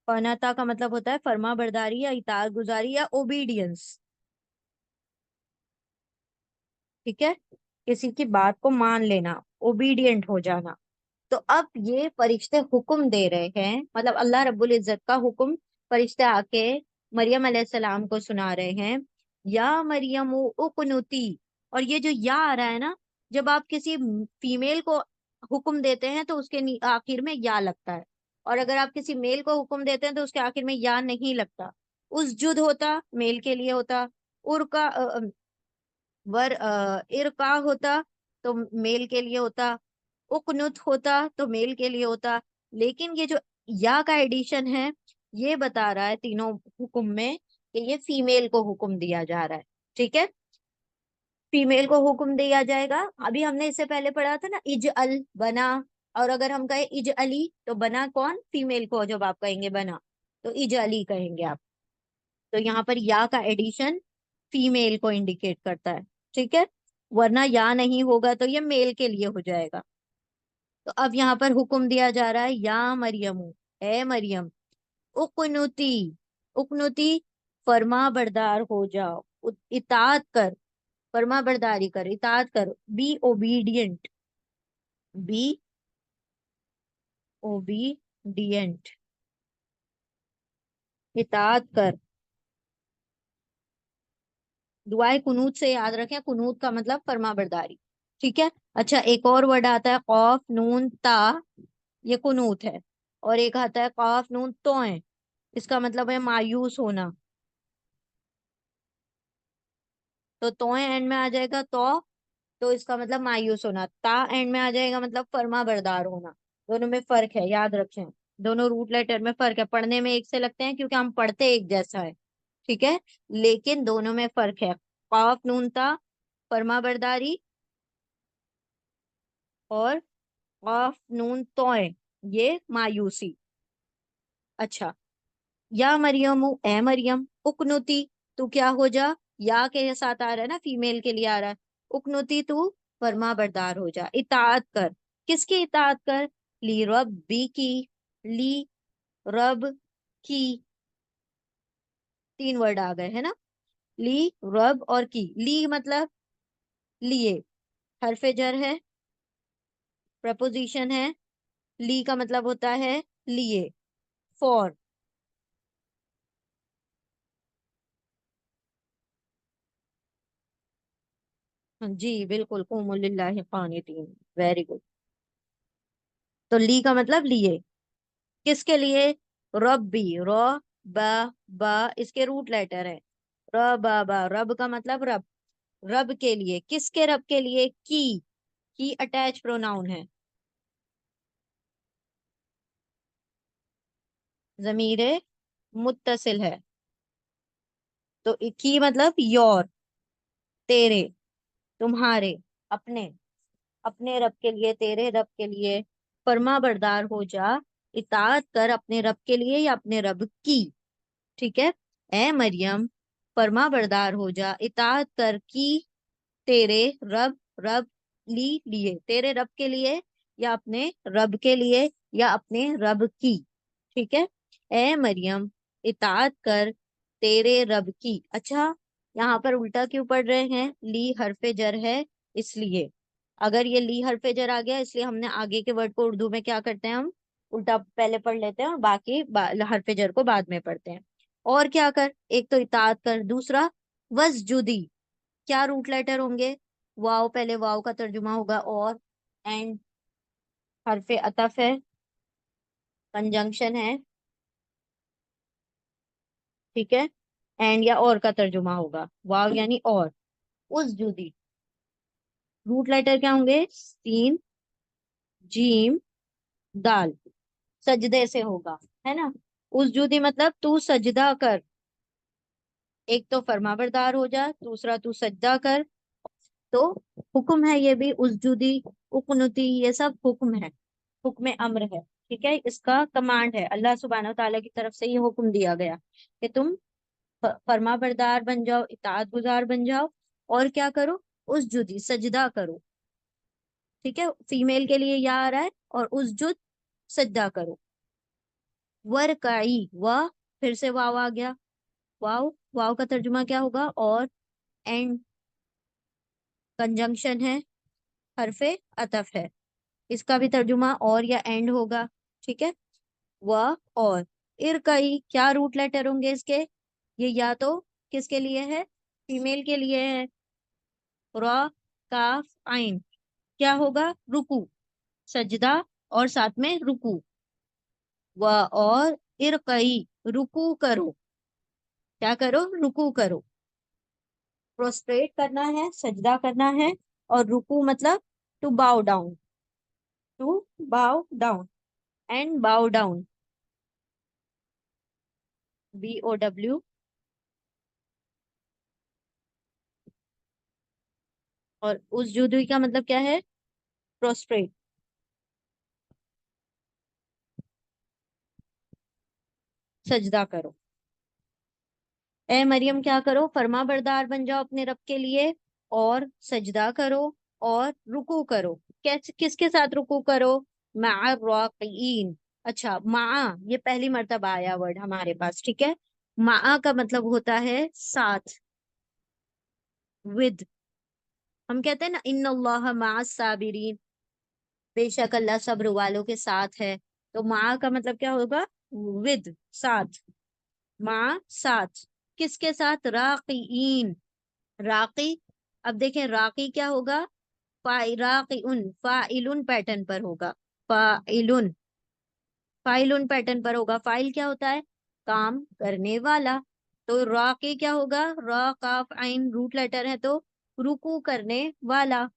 फनाता का मतलब होता है फरमा बरदारी या इताअत गुजारी या ओबीडियंस, ठीक है, किसी की बात को मान लेना, ओबीडियंट हो जाना। तो अब ये फरिश्ते हुक्म दे रहे हैं, मतलब अल्लाह रब्बुल इज्जत का हुक्म फरिश्ते आके मरियम अलैहिस्सलाम को सुना रहे हैं, या मरियम उकनुती। और ये जो या आ रहा है ना, जब आप किसी फीमेल को हुक्म देते हैं तो उसके आखिर में या लगता है, और अगर आप किसी मेल को हुक्म देते हैं तो उसके आखिर में या नहीं लगता। उसजुद होता मेल के लिए होता, उर का इरका होता तो मेल के लिए होता, उकनुत होता तो मेल के लिए होता। लेकिन ये जो या का एडिशन है, ये बता रहा है तीनों हुक्म में कि ये फीमेल को हुक्म दिया जा रहा है, ठीक है, फीमेल को हुक्म दिया जाएगा। अभी हमने इससे पहले पढ़ा था ना, इज अल बना, और अगर हम कहे इज अली तो बना कौन, फीमेल को, जब आप कहेंगे बना तो इज अली कहेंगे आप। तो यहाँ पर या का एडिशन फीमेल को इंडिकेट करता है, ठीक है, वरना या नहीं होगा तो ये मेल के लिए हो जाएगा। तो अब यहाँ पर हुक्म दिया जा रहा है, या मरियम, ए मरियम, उकनुती, उकनुती, फर्मा बरदार हो जाओ, इताअत कर, फर्मा बरदारी कर, इताअत कर, बी ओबीडियंट, बी ओबीडियंट, इताअत कर। दुआए कुनूत से याद रखें, कुनूत का मतलब फर्मा बरदारी, ठीक है। अच्छा, एक और वर्ड आता है कौफ नून ता, ये कुनूत है। और एक आता है कौफ नून तोए, इसका मतलब है मायूस होना। तो तोए एंड में आ जाएगा तो इसका मतलब मायूस होना, ता एंड में आ जाएगा मतलब फर्मा बरदार होना। दोनों में फर्क है, याद रखें, दोनों रूट लेटर में फर्क है, पढ़ने में एक से लगते हैं क्योंकि हम पढ़ते एक जैसा है, ठीक है, लेकिन दोनों में फर्क है। कौफ नून ता फर्मा बरदारी, और कौफ नून तोए ये मायूसी। अच्छा, या मरियम, ए मरियम, उकनुती, तू क्या हो जा, या के साथ आ रहा है ना, फीमेल के लिए आ रहा है, उकनुती तू फर्मा बरदार हो जा, इताअत कर, किसकी इताअत कर, ली रब्बी की, ली रब की, तीन वर्ड आ गए है ना, ली रब और की, ली मतलब लिए, हरफे जर है, प्रपोजिशन है, ली का मतलब होता है लिए, फॉर, जी बिल्कुल, कुमु लिल्लाहि कानितीन। Very good. तो ली का मतलब लिए, किसके लिए? रब्बी, र, बा, बा इसके रूट लेटर है। र बा बा, रब का मतलब रब, रब के लिए। किसके रब के लिए? की अटैच प्रोनाउन है, जमीरे मुत्तसिल है। तो की मतलब योर, तेरे, तुम्हारे, अपने, अपने रब के लिए, तेरे रब के लिए फर्मा बरदार हो जा, इताअत कर अपने रब के लिए या अपने रब की। ठीक है। ए मरियम, फर्मा बरदार हो जा, इताअत कर की, तेरे रब, रब ली लिए, तेरे रब के लिए या अपने रब के लिए या अपने रब की। ठीक है। ए मरियम, इताअत कर तेरे रब की। अच्छा, यहाँ पर उल्टा क्यों पढ़ रहे हैं? ली हरफे जर है इसलिए। अगर ये ली हरफे जर आ गया, इसलिए हमने आगे के वर्ड को उर्दू में क्या करते हैं, हम उल्टा पहले पढ़ लेते हैं और बाकी हरफे जर को बाद में पढ़ते हैं। और क्या कर, एक तो इताअत कर, दूसरा वसजुदी। क्या रूट लेटर होंगे? वाव, पहले वाव का तर्जुमा होगा और, एंड हरफे अतफ है, कंजंक्शन है। ठीक है। एंड या और का तर्जुमा होगा, वाव यानी और। उस जुदी, रूट लेटर क्या होंगे? सीन, जीम, दाल। सजदे से होगा, है ना। उस जुदी मतलब तू सजदा कर। एक तो फरमाबरदार हो जा, दूसरा तू सजदा कर। तो हुक्म है ये भी, उस जुदी, उकनुती, ये सब हुक्म है, हुक्म अम्र है। ठीक है, इसका कमांड है, अल्लाह सुब्हानहू तआला की तरफ से ये हुक्म दिया गया कि तुम फर्मा बरदार बन जाओ, इताअत गुजार बन जाओ, और क्या करो? उस जुदी, सजदा करो। ठीक है, फीमेल के लिए या आ रहा है, और उस जुद, सजदा करो। वरकाई, व, फिर से वाव आ गया। वाव, वाव का तर्जुमा क्या होगा? और, एंड, कंजंक्शन है, हरफे अतफ है, इसका भी तर्जुमा और या एंड होगा। ठीक है। व, और, इरकई, क्या रूट लेटर होंगे इसके? ये या तो किसके लिए है? फीमेल के लिए है। र, काफ, आइन, क्या होगा? रुकू, सजदा और साथ में रुकू। व, और, इरकई, रुकू करो। क्या करो? रुकू करो। प्रोस्ट्रेट करना है, सजदा करना है, और रुकू मतलब to bow down, to bow down, and bow down, BOW। और उस जुदवी का मतलब क्या है? प्रोस्ट्रेट, सजदा करो। ए मरियम, क्या करो? फर्मा बरदार बन जाओ अपने रब के लिए, और सजदा करो, और रुकू करो। कैसे, किसके साथ रुकू करो? मा राकीन। अच्छा, मा, ये पहली मर्तबा आया वर्ड हमारे पास। ठीक है। मा का मतलब होता है साथ, विद। हम कहते हैं ना, इन्नल्लाह मअस साबिरीन, बेशक अल्लाह सब्र वालों के साथ है। तो मा का मतलब क्या होगा? विद, साथ। माँ, साथ, किसके साथ? राकीन, राकी। अब देखें, राकी क्या होगा? राकीउन, फाइलुन पैटर्न पर होगा। फाइलुन, फाइलुन पैटर्न पर होगा। फाइल क्या होता है? काम करने वाला। तो राकी क्या होगा? रा, काफ, आइन रूट लेटर है, तो रुकू करने वाला।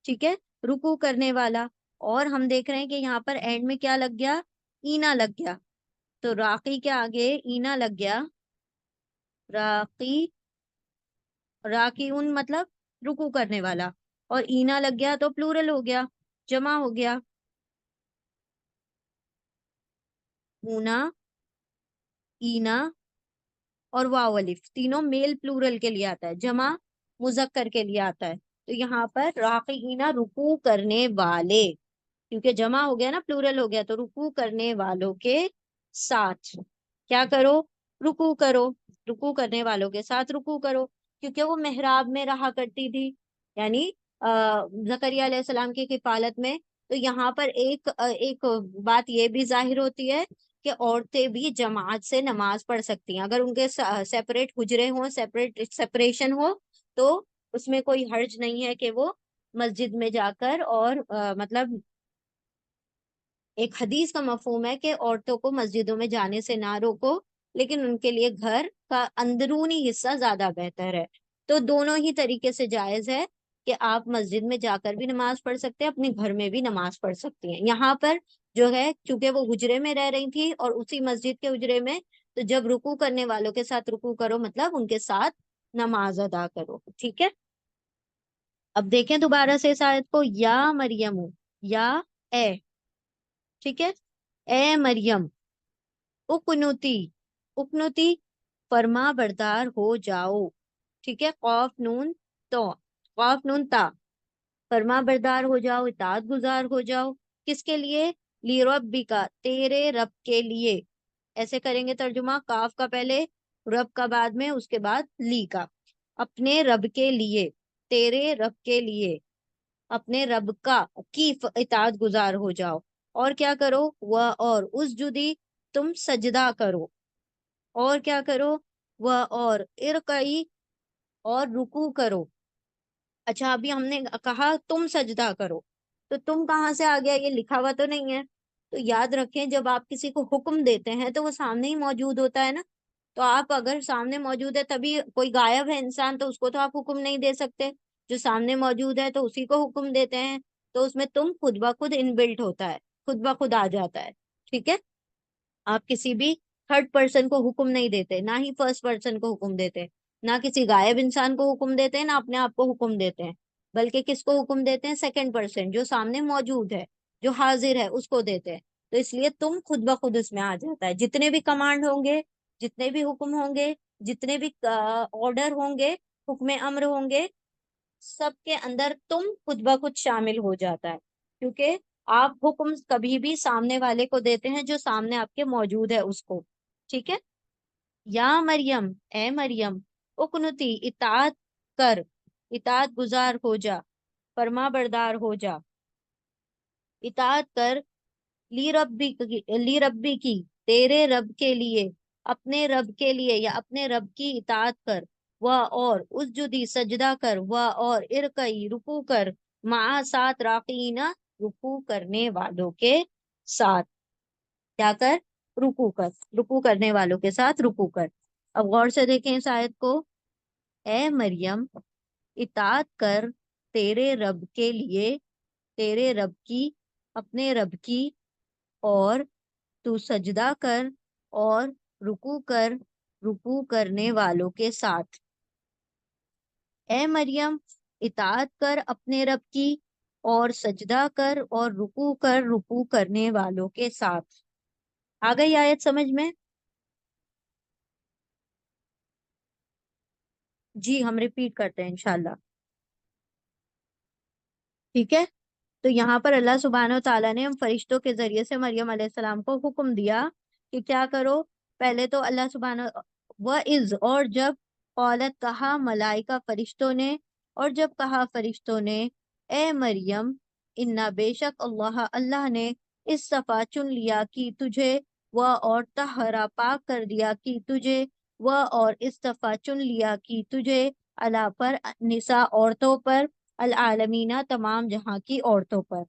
ठीक है, रुकू करने वाला। और हम देख रहे हैं कि यहाँ पर एंड में क्या लग गया? ईना लग गया। तो राकी के आगे ईना लग गया, राकी, राकीउन मतलब रुकू करने वाला, और ईना लग गया तो प्लूरल हो गया, जमा हो गया। ऊना, ईना और वाव अलिफ तीनों मेल प्लूरल के लिए आता है, जमा मुजक्कर के लिए आता है। तो यहाँ पर राकीना, रुकू करने वाले, क्योंकि जमा हो गया ना, प्लूरल हो गया, तो रुकू करने वालों के साथ क्या करो? रुकू करो। रुकू करने वालों के साथ रुकू करो, क्योंकि वो मेहराब में रहा करती थी, यानी जकरिया अलैहि सलाम की किफालत में। तो यहाँ पर एक बात ये भी जाहिर होती है कि औरतें भी जमात से नमाज पढ़ सकती हैं, अगर उनके सेपरेट हुजरे हों, सेपरेट सेपरेशन हो, तो उसमें कोई हर्ज नहीं है कि वो मस्जिद में जाकर और मतलब एक हदीस का मफहूम है कि औरतों को मस्जिदों में जाने से ना रोको, लेकिन उनके लिए घर का अंदरूनी हिस्सा ज्यादा बेहतर है। तो दोनों ही तरीके से जायज है कि आप मस्जिद में जाकर भी नमाज पढ़ सकते हैं, अपने घर में भी नमाज पढ़ सकती हैं। यहाँ पर जो है, क्योंकि वो हुजरे में रह रही थी और उसी मस्जिद के हुजरे में, तो जब रुकू करने वालों के साथ रुकू करो, मतलब उनके साथ नमाज अदा करो। ठीक है, अब देखें दोबारा से इस आयत को, या मरियम, या ए, ठीक है, ए मरियम, उकनुती, उकनुती, फरमा बरदार हो जाओ। ठीक है, कौफ नून तो, कौफ नून ता, फरमा बरदार हो जाओ, इताअत गुजार हो जाओ। किसके लिए? ली रब्बी का, तेरे रब के लिए। ऐसे करेंगे तर्जुमा, काफ का पहले, रब का बाद में, उसके बाद ली का। अपने रब के लिए, तेरे रब के लिए, अपने रब का की इताअत गुजार हो जाओ। और क्या करो? वह और उस जुदी, तुम सजदा करो। और क्या करो? वह और इरकई, और रुकू करो। अच्छा, अभी हमने कहा तुम सजदा करो, तो तुम कहाँ से आ गया? ये लिखा हुआ तो नहीं है। तो याद रखें, जब आप किसी को हुक्म देते हैं तो वो सामने ही मौजूद होता है ना। तो आप अगर सामने मौजूद है, तभी कोई गायब है इंसान, तो उसको तो आप हुक्म नहीं दे सकते। जो सामने मौजूद है तो उसी को हुक्म देते हैं। तो उसमें तुम खुद ब खुद इनबिल्ट होता है, खुद ब खुद आ जाता है। ठीक है, आप किसी भी थर्ड पर्सन को हुक्म नहीं देते, ना ही फर्स्ट पर्सन को हुक्म देते, ना किसी गायब इंसान को हुक्म देते हैं, ना अपने आप को हुक्म देते हैं। बल्कि किसको हुक्म देते हैं? सेकंड पर्सन, जो सामने मौजूद है, जो हाजिर है, उसको देते हैं। तो इसलिए तुम खुद ब खुद उसमें आ जाता है। जितने भी कमांड होंगे, जितने भी हुक्म होंगे, जितने भी ऑर्डर होंगे, हुक्म अम्र होंगे, सबके अंदर तुम खुद ब खुद शामिल हो जाता है। क्योंकि आप हुक्म कभी भी सामने वाले को देते हैं जो सामने आपके मौजूद है, उसको। ठीक है, या मरियम, ए मरियम, उकनुती, इताअत कर, इताअत गुजार हो जा, फरमा बरदार हो जा, इताअत कर, ली रब्बी की, तेरे रब के लिए, अपने रब के लिए या अपने रब की इताअत कर। वह और उस जुदी, सजदा कर, वह और इरकई, रुकू कर, मा साथ, राकीना, रुकू करने वालों के साथ। क्या कर? रुकू कर, रुकू करने वालों के साथ रुकू कर। अब गौर से देखें इस आयत को, ए मरियम, इताअत कर तेरे रब के लिए, तेरे रब की, अपने रब की, और तू सजदा कर और रुकू कर, रुकू करने वालों के साथ। ए मरियम, इताअत कर अपने रब की, और सजदा कर और रुकू कर, रुकू करने वालों के साथ। आ गई आयत समझ में? जी, हम रिपीट करते हैं इंशाल्लाह। ठीक है, तो यहाँ पर अल्लाह सुब्हानहू तआला ने हम फरिश्तों के जरिए से मरियम अलैहिस्सलाम को हुक्म दिया कि क्या करो। पहले तो अल्लाह सुब्हानहू, व इज, और जब, औलत कहा मलाइका फरिश्तों ने, और जब कहा फरिश्तों ने, ए मरियम, इन्ना बेशक अल्लाह, अल्लाह ने, इस सफा चुन लिया कि तुझे, वह और तहरा पाक कर दिया कि तुझे, वह और इस दफा चुन लिया कि तुझे, अला पर, निसा औरतों पर, अल आलमीना तमाम जहां की औरतों पर।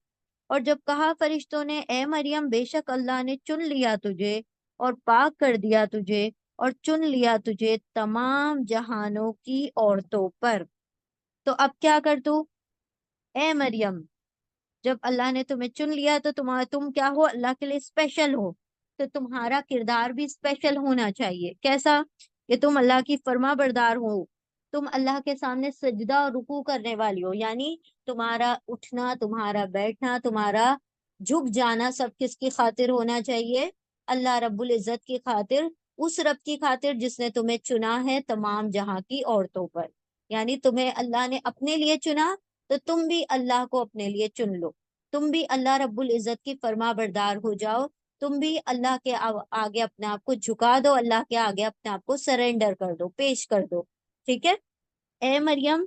और जब कहा फरिश्तों ने, ए मरियम, बेशक अल्लाह ने चुन लिया तुझे और पाक कर दिया तुझे और चुन लिया तुझे तमाम जहानों की औरतों पर। तो अब क्या कर तू? ए मरियम, जब अल्लाह ने तुम्हें चुन लिया तो तुम क्या हो? अल्लाह के लिए स्पेशल हो। तो तुम्हारा किरदार भी स्पेशल होना चाहिए। कैसा? कि तुम अल्लाह की फर्मा बरदार हो, तुम अल्लाह के सामने सजदा और रुकू करने वाली हो। यानी तुम्हारा उठना, तुम्हारा बैठना, तुम्हारा झुक जाना, सब किसकी खातिर होना चाहिए? अल्लाह रब्बुल इज्जत की खातिर, उस रब की खातिर जिसने तुम्हें चुना है तमाम जहां की औरतों पर। यानी तुम्हें अल्लाह ने अपने लिए चुना, तो तुम भी अल्लाह को अपने लिए चुन लो। तुम भी अल्लाह रब्बुल इज्जत की फर्मा बरदार हो जाओ। तुम भी अल्लाह के आगे अपने आप को झुका दो, अल्लाह के आगे अपने आप को सरेंडर कर दो, पेश कर दो। ठीक है, ए मरियम,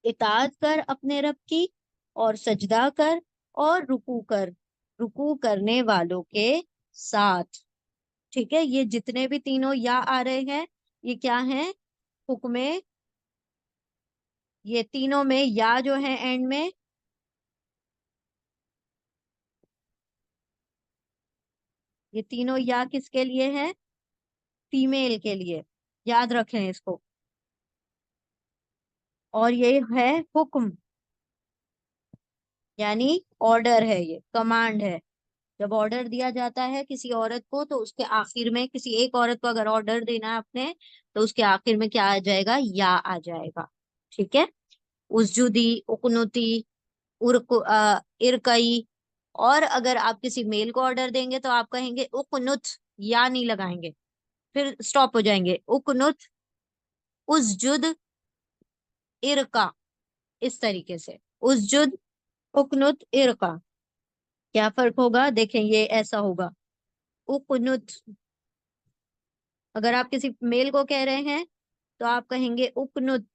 इताअत कर अपने रब की, और सजदा कर और रुकू कर, रुकू करने वालों के साथ। ठीक है, ये जितने भी तीनों या आ रहे हैं, ये क्या हैं? हुक्मे ये तीनों में या जो है एंड में, ये तीनों या किसके लिए है? फीमेल के लिए, याद रखें इसको। और ये है हुक्म, यानी ऑर्डर है, ये कमांड है। जब ऑर्डर दिया जाता है किसी औरत को, तो उसके आखिर में, किसी एक औरत को अगर ऑर्डर देना है आपने, तो उसके आखिर में क्या आ जाएगा? या आ जाएगा। ठीक है। उसजुदी, उकनुती, इरकई। और अगर आप किसी मेल को ऑर्डर देंगे तो आप कहेंगे उकनुत, या नहीं लगाएंगे, फिर स्टॉप हो जाएंगे। उकनुत, उसजुद, इरका, इस तरीके से। उसजुद, उकनुत, इरका। क्या फर्क होगा? देखें, ये ऐसा होगा। उकनुत, अगर आप किसी मेल को कह रहे हैं तो आप कहेंगे उकनुत।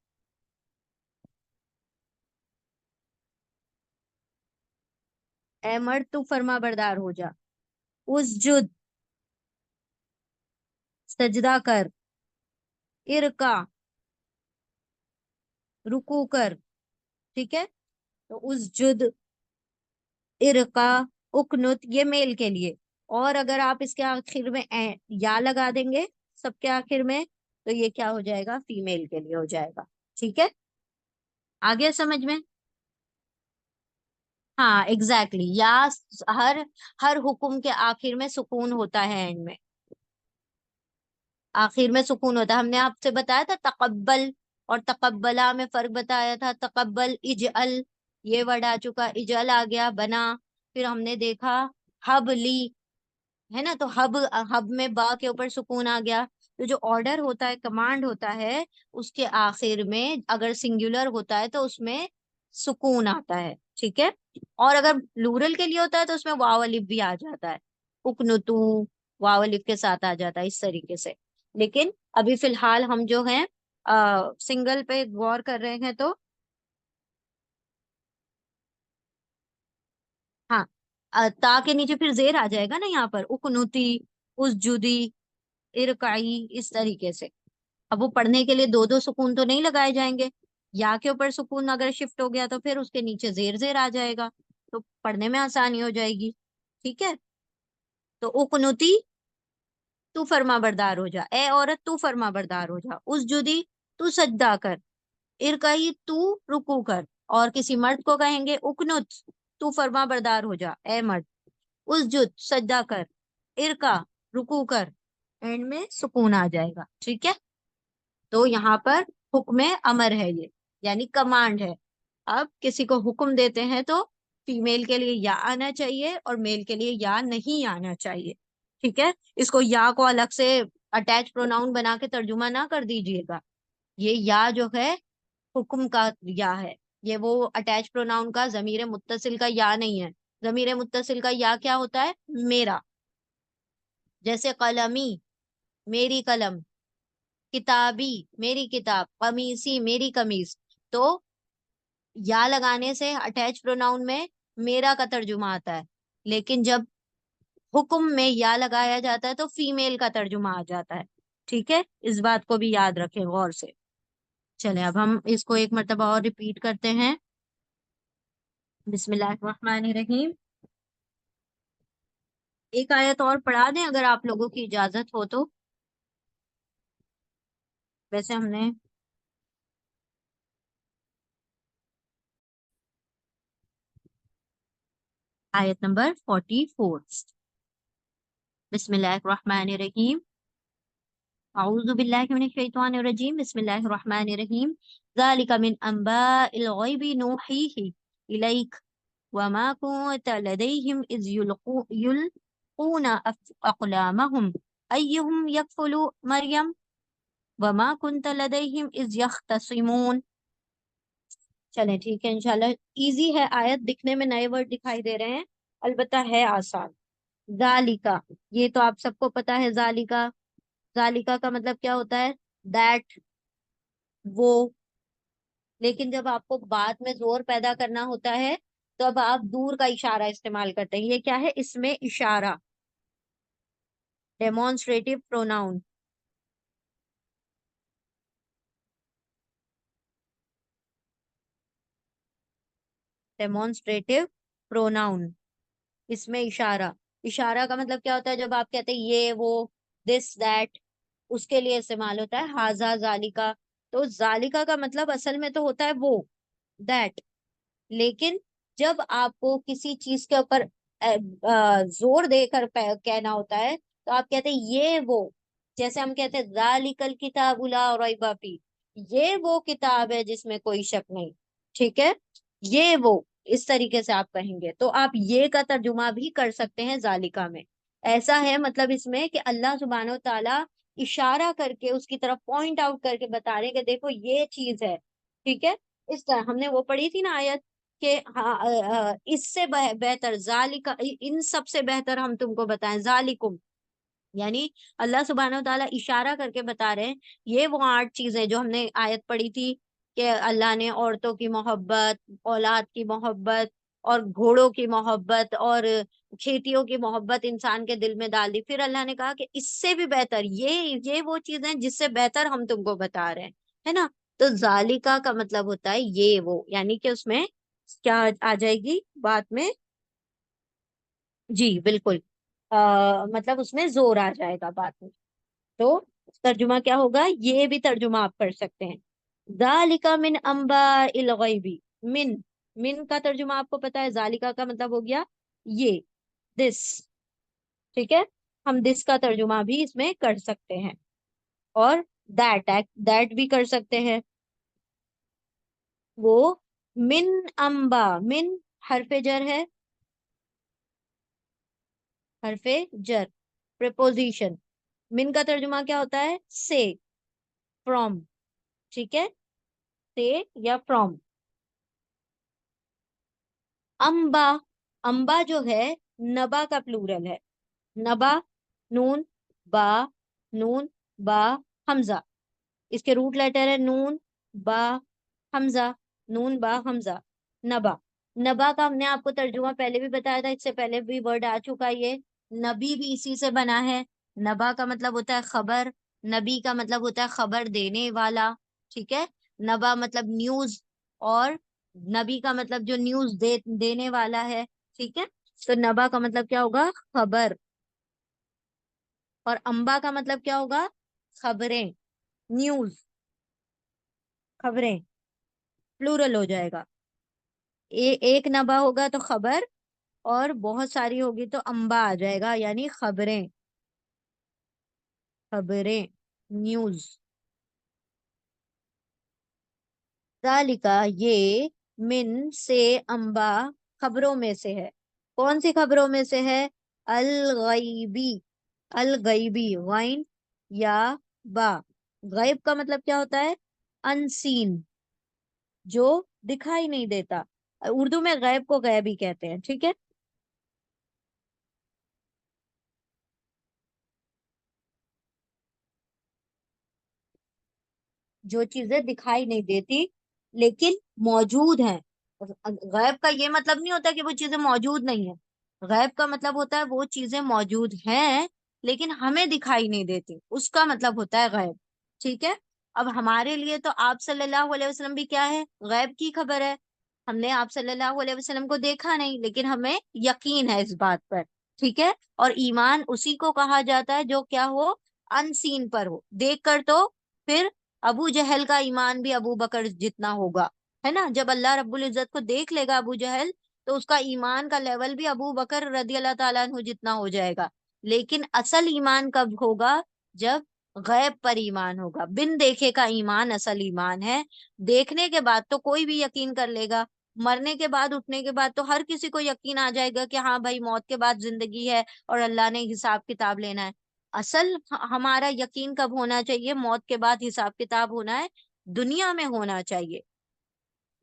ए मर्द तू फर्मा बरदार हो जा। उसजुद, सजदा कर। इरका, रुकू कर। ठीक है। तो उसजुद, इरका, उकनुत, ये मेल के लिए। और अगर आप इसके आखिर में या लगा देंगे सबके आखिर में, तो ये क्या हो जाएगा? फीमेल के लिए हो जाएगा। ठीक है। आ गया समझ में? हाँ एग्जैक्टली exactly। या हर हर हुक्म के आखिर में सुकून होता है, एंड में आखिर में सुकून होता है। हमने आपसे बताया था तकब्बल और तकब्बला में फर्क बताया था। तकब्बल, इजअल, ये वर्ड आ चुका, इजअल आ गया, बना। फिर हमने देखा हब ली, है ना, तो हब, हब में बा के ऊपर सुकून आ गया। तो जो ऑर्डर होता है, कमांड होता है, उसके आखिर में अगर सिंगुलर होता है तो उसमें सुकून आता है। ठीक है। और अगर प्लूरल के लिए होता है तो उसमें वाव अलिफ भी आ जाता है। उकनुतू, वाव अलिफ के साथ आ जाता है, इस तरीके से। लेकिन अभी फिलहाल हम जो हैं सिंगल पे गौर कर रहे हैं, तो हाँ, ता के नीचे फिर जेर आ जाएगा ना यहाँ पर। उकनुती, उसजुदी, इरकाई, इस तरीके से। अब वो पढ़ने के लिए दो दो सुकून तो नहीं लगाए जाएंगे। या के ऊपर सुकून अगर शिफ्ट हो गया तो फिर उसके नीचे जेर जेर आ जाएगा, तो पढ़ने में आसानी हो जाएगी। ठीक है। तो उकनुती, तू फर्मा बरदार हो जा। ए औरत तू फर्मा बरदार हो जा। उस जुदी, तू सजदा कर। इरकई, तू रुकू कर। और किसी मर्द को कहेंगे उकनुत, तू फर्मा बरदार हो जा ए मर्द। उसजुद, सजदा कर। इरका, रुकू कर। एंड में सुकून आ जाएगा। ठीक है। तो यहाँ पर हुक्म अमर है ये, यानी कमांड है। अब किसी को हुक्म देते हैं तो फीमेल के लिए या आना चाहिए और मेल के लिए या नहीं आना चाहिए। ठीक है। इसको या को अलग से अटैच प्रोनाउन बना के तर्जुमा ना कर दीजिएगा। ये या जो है हुक्म का या है। ये वो अटैच प्रोनाउन का जमीर मुत्तसिल का या नहीं है। जमीर मुत्तसिल का या क्या होता है? मेरा। जैसे कलमी, मेरी कलम। किताबी, मेरी किताब। कमीसी, मेरी कमीज। तो या लगाने से अटैच प्रोनाउन में मेरा का तर्जुमा आता है। लेकिन जब हुक्म में या लगाया जाता है तो फीमेल का तर्जुमा आ जाता है। ठीक है। इस बात को भी याद रखें गौर से। चलें, अब हम इसको एक मर्तबा और रिपीट करते हैं। बिस्मिल्लाहिर्रहमानिर्रहीम। एक आयत और पढ़ा दें अगर आप लोगों की इजाजत हो तो। वैसे हमने आयत नंबर 44। बिस्मिल्लाहिर्रहमानिर्रहीम। अऊज़ु बिल्लाहि मिनश शैतानिर रजीम। बिस्मिल्लाहिर रहमानिर रहीम। ज़ालिका मिन अंबाइल ग़ैबि नूहीही इलैक वमा कुन्ता लदैहिम इज़ युल्क़ूना अक़लामहुम अय्युहुम यकफ़ुलु मरियम वमा कुन्ता लदैहिम इज़ यख़्तसिमून। चलें ठीक है, इंशाल्लाह। इजी है आयत, दिखने में नए वर्ड दिखाई दे रहे हैं, अलबत्ता है आसान। जालिका, ये तो आप सबको पता है। जालिका, जालिका का मतलब क्या होता है? दैट, वो। लेकिन जब आपको बात में जोर पैदा करना होता है, तब आप दूर का इशारा इस्तेमाल करते हैं। ये क्या है? इसमें इशारा, डेमोन्स्ट्रेटिव प्रोनाउन। डेमोन्स्ट्रेटिव प्रोनाउन, इसमें इशारा। इशारा का मतलब क्या होता है? जब आप कहते हैं ये वो, दिस दैट, उसके लिए इस्तेमाल होता है हाजा जालिका। तो जालिका का मतलब असल में तो होता है वो, दैट। लेकिन जब आपको किसी चीज के ऊपर जोर देकर कहना होता है, तो आप कहते हैं ये वो। जैसे हम कहते हैं जालिकल किताबु ला रैबा फी, ये वो किताब है जिसमें कोई शक नहीं। ठीक है, ये वो, इस तरीके से आप कहेंगे। तो आप ये का तर्जुमा भी कर सकते हैं जालिका में। ऐसा है मतलब इसमें कि अल्लाह सुब्हानहू ताला इशारा करके उसकी तरफ पॉइंट आउट करके बता रहे हैं कि देखो ये चीज है। ठीक है, इस तरह हमने वो पढ़ी थी ना आयत कि हाँ, इससे बेहतर जालिका, इन सब से बेहतर हम तुमको बताएं जालिकुम। यानी अल्लाह सुब्हानहू ताला इशारा करके बता रहे हैं ये वो 8 चीजें जो हमने आयत पढ़ी थी कि अल्लाह ने औरतों की मोहब्बत, औलाद की मोहब्बत, और घोड़ों की मोहब्बत, और खेतियों की मोहब्बत इंसान के दिल में डाल दी। फिर अल्लाह ने कहा कि इससे भी बेहतर ये वो चीजें जिससे बेहतर हम तुमको बता रहे हैं, है ना। तो जालिका का मतलब होता है ये वो, यानी कि उसमें क्या आ जाएगी बात में? जी बिल्कुल, मतलब उसमें जोर आ जाएगा बात में। तो तर्जुमा क्या होगा? ये भी तर्जुमा आप कर सकते हैं, जालिका मिन अंबा इल गैबी। मिन, मिन का तर्जुमा आपको पता है, जालिका का मतलब हो गया ये, दिस। ठीक है, हम दिस का तर्जुमा भी इसमें कर सकते हैं, और दैट, दैट भी कर सकते हैं। वो मिन अंबा, मिन हरफे जर है, हरफे जर, प्रिपोजिशन। मिन का तर्जुमा क्या होता है? से, फ्रॉम। ठीक है, से या फ्रॉम। अंबा, अंबा जो है नबा का प्लूरल है। नबा, नून, बा, नून, बा, हमजा। इसके रूट लेटर है नून, बा, हमजा, नून बा हमजा, नबा। नबा का हमने आपको तर्जुमा पहले भी बताया था, इससे पहले भी वर्ड आ चुका है ये। नबी भी इसी से बना है। नबा का मतलब होता है खबर, नबी का मतलब होता है खबर देने वाला। ठीक है, नबा मतलब न्यूज, और नबी का मतलब जो न्यूज देने वाला है। ठीक है, तो नबा का मतलब क्या होगा? खबर। और अंबा का मतलब क्या होगा? खबरें, न्यूज, खबरें, प्लूरल हो जाएगा। एक नबा होगा तो खबर, और बहुत सारी होगी तो अंबा आ जाएगा, यानी खबरें, खबरें, न्यूज। जालिका ये, मिन से, अंबा, खबरों में से है। कौन सी खबरों में से है? अल गैबी, अल गैबी, गाइन या बा। गैब का मतलब क्या होता है? अनसीन, जो दिखाई नहीं देता। उर्दू में गैब को गैब ही कहते हैं। ठीक है, जो चीजें दिखाई नहीं देती लेकिन मौजूद हैं। गैब का ये मतलब नहीं होता कि वो चीजें मौजूद नहीं है। गैब का मतलब होता है वो चीजें मौजूद हैं लेकिन हमें दिखाई नहीं देती, उसका मतलब होता है गैब। ठीक है, अब हमारे लिए तो आप सल्लल्लाहु अलैहि वसल्लम भी क्या है? गैब की खबर है। हमने आप सल्लल्लाहु अलैहि वसल्लम को देखा नहीं, लेकिन हमें यकीन है इस बात पर। ठीक है, और ईमान उसी को कहा जाता है जो क्या हो? अनसीन पर हो, देख कर तो फिर अबू जहल का ईमान भी अबू बकर जितना होगा, है ना। जब अल्लाह रब्बुल इज्जत को देख लेगा अबू जहल, तो उसका ईमान का लेवल भी अबू बकर रदी अल्लाह ताला अन्हु जितना हो जाएगा। लेकिन असल ईमान कब होगा? जब गैब पर ईमान होगा। बिन देखे का ईमान असल ईमान है। देखने के बाद तो कोई भी यकीन कर लेगा, मरने के बाद, उठने के बाद तो हर किसी को यकीन आ जाएगा कि हाँ भाई मौत के बाद जिंदगी है और अल्लाह ने हिसाब किताब लेना है। असल हमारा यकीन कब होना चाहिए? मौत के बाद हिसाब किताब होना है, दुनिया में होना चाहिए,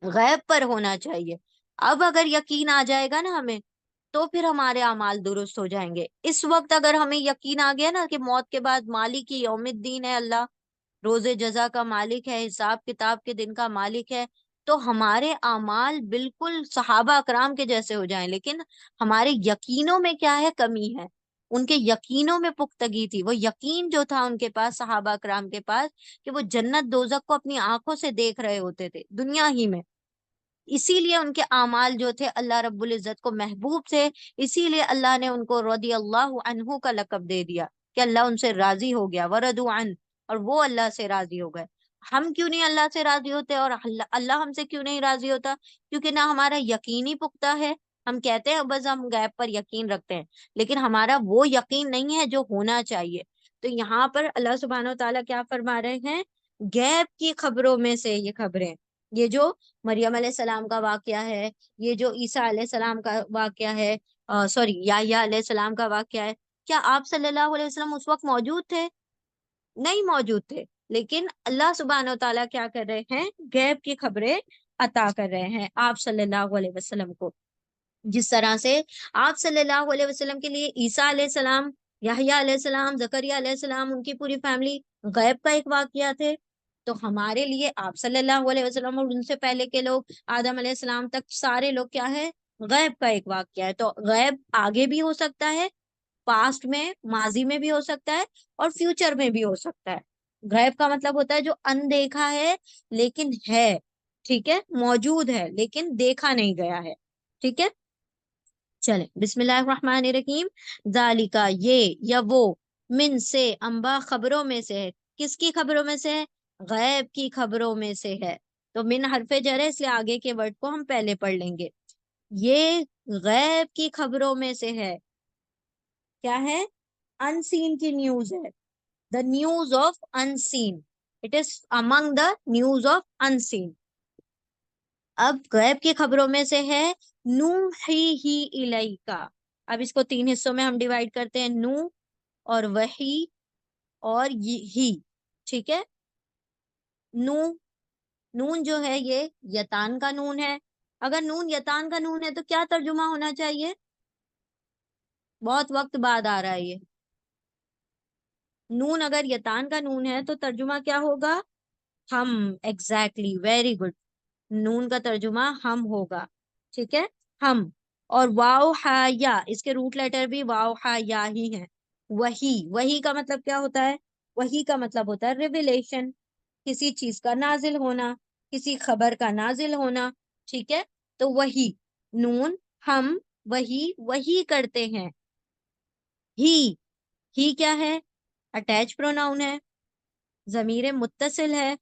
गैब पर होना चाहिए। अब अगर यकीन आ जाएगा ना हमें, तो फिर हमारे अमाल दुरुस्त हो जाएंगे। इस वक्त अगर हमें यकीन आ गया ना कि मौत के बाद मालिक ही यौमिद्दीन है अल्लाह, रोजे जजा का मालिक है, हिसाब किताब के दिन का मालिक है, तो हमारे अमाल बिल्कुल सहाबा अकराम के जैसे हो जाएं। लेकिन हमारे यकीनों में क्या है? कमी है। उनके यकीनों में पुख्तगी थी, वो यकीन जो था उनके पास, सहाबा अकराम के पास, कि वो जन्नत दोजक को अपनी आंखों से देख रहे होते थे दुनिया ही में। इसीलिए उनके आमाल जो थे अल्लाह रब्बुल इज्जत को महबूब थे, इसीलिए अल्लाह ने उनको रदी अल्लाह अन्हु का लकब दे दिया कि अल्लाह उनसे राजी हो गया, वरदु अन, और वो अल्लाह से राजी हो गए। हम क्यों नहीं अल्लाह से राजी होते, और अल्लाह हमसे क्यों नहीं राजी होता? क्योंकि ना हमारा यकीन ही पुख्ता है। हम कहते हैं बस हम गैब पर यकीन रखते हैं, लेकिन हमारा वो यकीन नहीं है जो होना चाहिए। तो यहाँ पर अल्लाह सुब्हानहू तआला क्या फरमा रहे हैं, गैब की खबरों में से ये खबरें, ये जो मरियम अलैहिस्सलाम का वाकया है, ये जो ईसा अलैहिस्सलाम का वाकया है, सॉरी याह्या अलैहिस्सलाम का वाकया है, क्या आप सल्लल्लाहु अलैहि वसल्लम उस वक्त मौजूद थे? नहीं मौजूद थे। लेकिन अल्लाह सुब्हानहू तआला क्या कर रहे हैं, गैब की खबरें अता कर रहे हैं आप सल्लल्लाहु अलैहि वसल्लम को। जिस तरह से आप सल्लल्लाहु अलैहि वसल्लम के लिए ईसा अलैहिस्सलाम, याह्या अलैहिस्सलाम, जकरिया अलैहिस्सलाम, उनकी पूरी फैमिली गैब का एक वाकया थे, तो हमारे लिए आप सल्लल्लाहु अलैहि वसल्लम और उनसे पहले के लोग आदम अलैहिस्सलाम तक सारे लोग क्या है, गैब का एक वाकया है। तो गैब आगे भी हो सकता है, पास्ट में, माजी में भी हो सकता है, और फ्यूचर में भी हो सकता है। गैब का मतलब होता है जो अनदेखा है लेकिन है, ठीक है, मौजूद है लेकिन देखा नहीं गया है, ठीक है। चले बिस्मिल्लाहिर्रहमानिर्रहीम। जालिका ये या वो, मिन से, अंबा खबरों में से है। किसकी खबरों में से है? गैब की खबरों में से है। तो मिन हरफे जर है, इसलिए आगे के वर्ड को हम पहले पढ़ लेंगे। ये गैब की खबरों में से है। क्या है? अनसीन की न्यूज है, the news of unseen, it is among the news of unseen. अब गैब की खबरों में से है नू ही इलैका। अब इसको तीन हिस्सों में हम डिवाइड करते हैं, नू और वही और ही, ठीक है। नू, नून जो है ये यतान का नून है। अगर नून यतान का नून है तो क्या तर्जुमा होना चाहिए? बहुत वक्त बाद आ रहा है ये। नून अगर यतान का नून है तो तर्जुमा क्या होगा? हम, एग्जैक्टली, वेरी गुड। नून का तर्जुमा हम होगा, ठीक है, हम। और वाव हा या, इसके रूट लेटर भी वाव हा या ही है। वही, वही का मतलब क्या होता है? वही का मतलब होता है रिविलेशन, किसी चीज का नाजिल होना, किसी खबर का नाजिल होना, ठीक है। तो वही, नून, हम, वही, वही करते हैं। ही क्या है? अटैच प्रोनाउन है, जमीर मुत्तसिल है।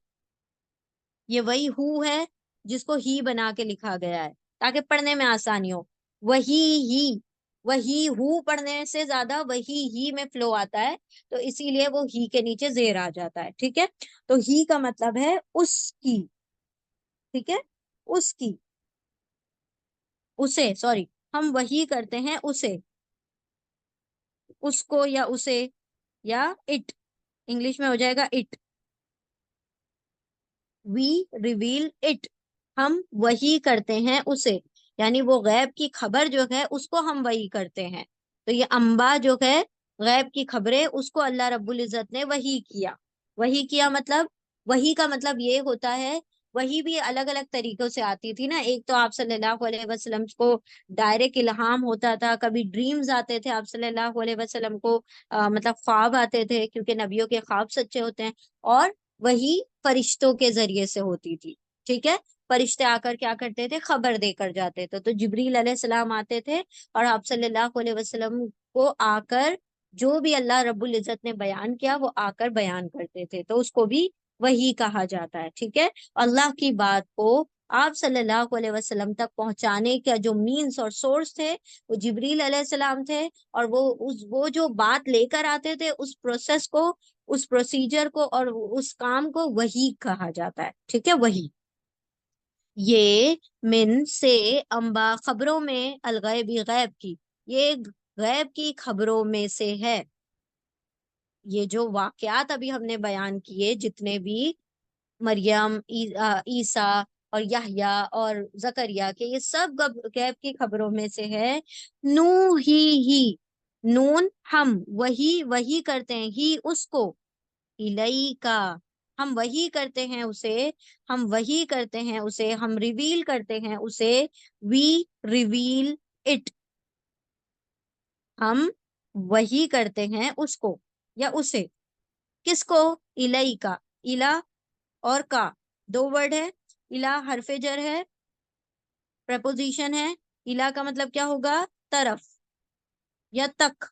ये वही हु है जिसको ही बना के लिखा गया है ताकि पढ़ने में आसानी हो। वही ही, वही हु पढ़ने से ज्यादा वही ही में फ्लो आता है, तो इसीलिए वो ही के नीचे जेर आ जाता है, ठीक है। तो ही का मतलब है उसकी, ठीक है, उसकी, उसे, सॉरी, हम वही करते हैं उसे, उसको या उसे, या इट, इंग्लिश में हो जाएगा इट। वी रिवील इट, हम वही करते हैं उसे, यानी वो गैब की खबर जो है उसको हम वही करते हैं। तो ये अंबा जो है, गैब की खबरें, उसको अल्लाह रब्बुल इज्जत ने वही किया। वही किया मतलब, वही का मतलब ये होता है, वही भी अलग अलग तरीकों से आती थी ना। एक तो आप सल्लल्लाहु अलैहि वसल्लम को डायरेक्ट इल्हाम होता था, कभी ड्रीम्स आते थे आप सल्लल्लाहु अलैहि वसल्लम को, मतलब ख्वाब आते थे, क्योंकि नबियों के ख्वाब सच्चे होते हैं। और वही फरिश्तों के जरिए से होती थी, ठीक है। फरिश्ते आकर क्या करते थे? खबर देकर जाते थे। तो जिब्रील अलैहिस्सलाम आते थे और आप सल्लल्लाहु अलैहि वसल्लम को आकर जो भी अल्लाह रब्बुल इज्जत ने बयान किया वो आकर बयान करते थे, तो उसको भी वही कहा जाता है, ठीक है। अल्लाह की बात को आप सल्लल्लाहु अलैहि वसल्लम तक पहुंचाने का जो मीन्स और सोर्स थे वो जिब्रील अलैहिस्सलाम थे, और वो जो बात लेकर आते थे उस प्रोसेस को, उस प्रोसीजर को और उस काम को वही कहा जाता है, ठीक है, वही। ये मिन से, अंबा खबरों में, अलगैबी गैब की, ये गैब की खबरों में से है। ये जो वाकयात अभी हमने बयान किए जितने भी, मरियम, ईसा और याह्या और जकरिया के, ये सब गैब की खबरों में से है। नू ही, नून हम, वही, वही करते हैं, ही उसको, इलई का, हम वही करते हैं उसे, हम वही करते हैं उसे, हम रिवील करते हैं उसे, वी रिवील इट, हम वही करते हैं उसको या उसे। किसको? इलई का, इला और का दो वर्ड है, इला हरफे जर है, प्रपोजिशन है, इला का मतलब क्या होगा, तरफ या तक,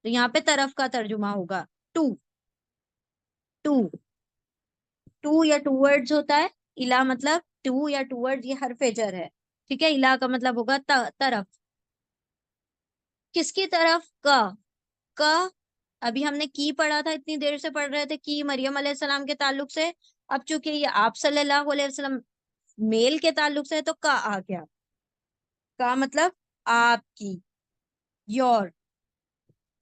तो यहाँ पे तरफ का तर्जुमा होगा टू। टू, टू या टूवर्ड्स होता है, इला मतलब टू या टूवर्ड्स, ये हरफे जर है, ठीक है। इला का मतलब होगा तरफ, किसकी तरफ, का। अभी हमने की पढ़ा था, इतनी देर से पढ़ रहे थे की मरियम अलैहिस्सलाम के ताल्लुक से। अब चूंकि ये आप सल्लल्लाहु अलैहि वसल्लम मेल के ताल्लुक से है, तो का आ गया। का मतलब आपकी, योर,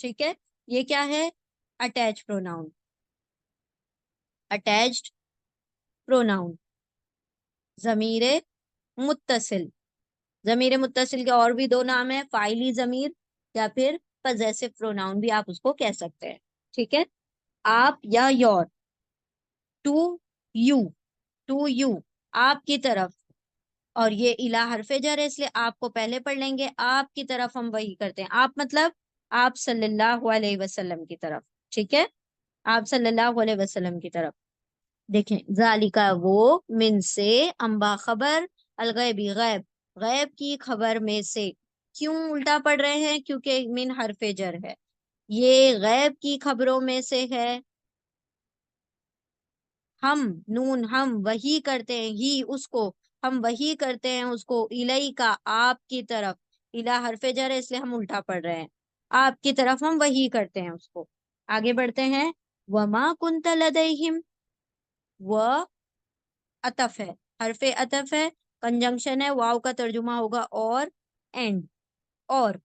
ठीक है। ये क्या है, अटैच प्रोनाउन, अटैच्ड प्रोनाउन। जमीरे मुत्तसिल, जमीर मुत्तसिल के और भी दो नाम है, फाइली जमीर या फिर पजेसिव प्रोनाउन भी आप उसको कह सकते हैं, ठीक है। आप या your, to you, to you, आपकी तरफ। और ये इला हरफे जर है, इसलिए आपको पहले पढ़ लेंगे, आपकी तरफ हम वही करते हैं, आप मतलब आप सल्लल्लाहु अलैहि वसल्लम की तरफ, ठीक है। आप सल्लल्लाहु अलैहि वसल्लम की तरफ। देखें, जालिका वो, मिन से, अम्बा खबर, अलगैबी गैब, गैब की खबर में से। क्यों उल्टा पढ़ रहे हैं, क्योंकि मिन हरफे जर है, ये गैब की खबरों में से है। हम, नून, हम वही करते हैं, ही उसको, हम वही करते हैं उसको, इलई का आपकी तरफ, इला हरफे जर है इसलिए हम उल्टा पढ़ रहे हैं, आपकी तरफ हम वही करते हैं उसको। आगे बढ़ते हैं, वमा कुंत लदैहिम, व अतफ है, हरफे अतफ है, कंजंक्शन है, वाव का तर्जुमा होगा और, एंड, और।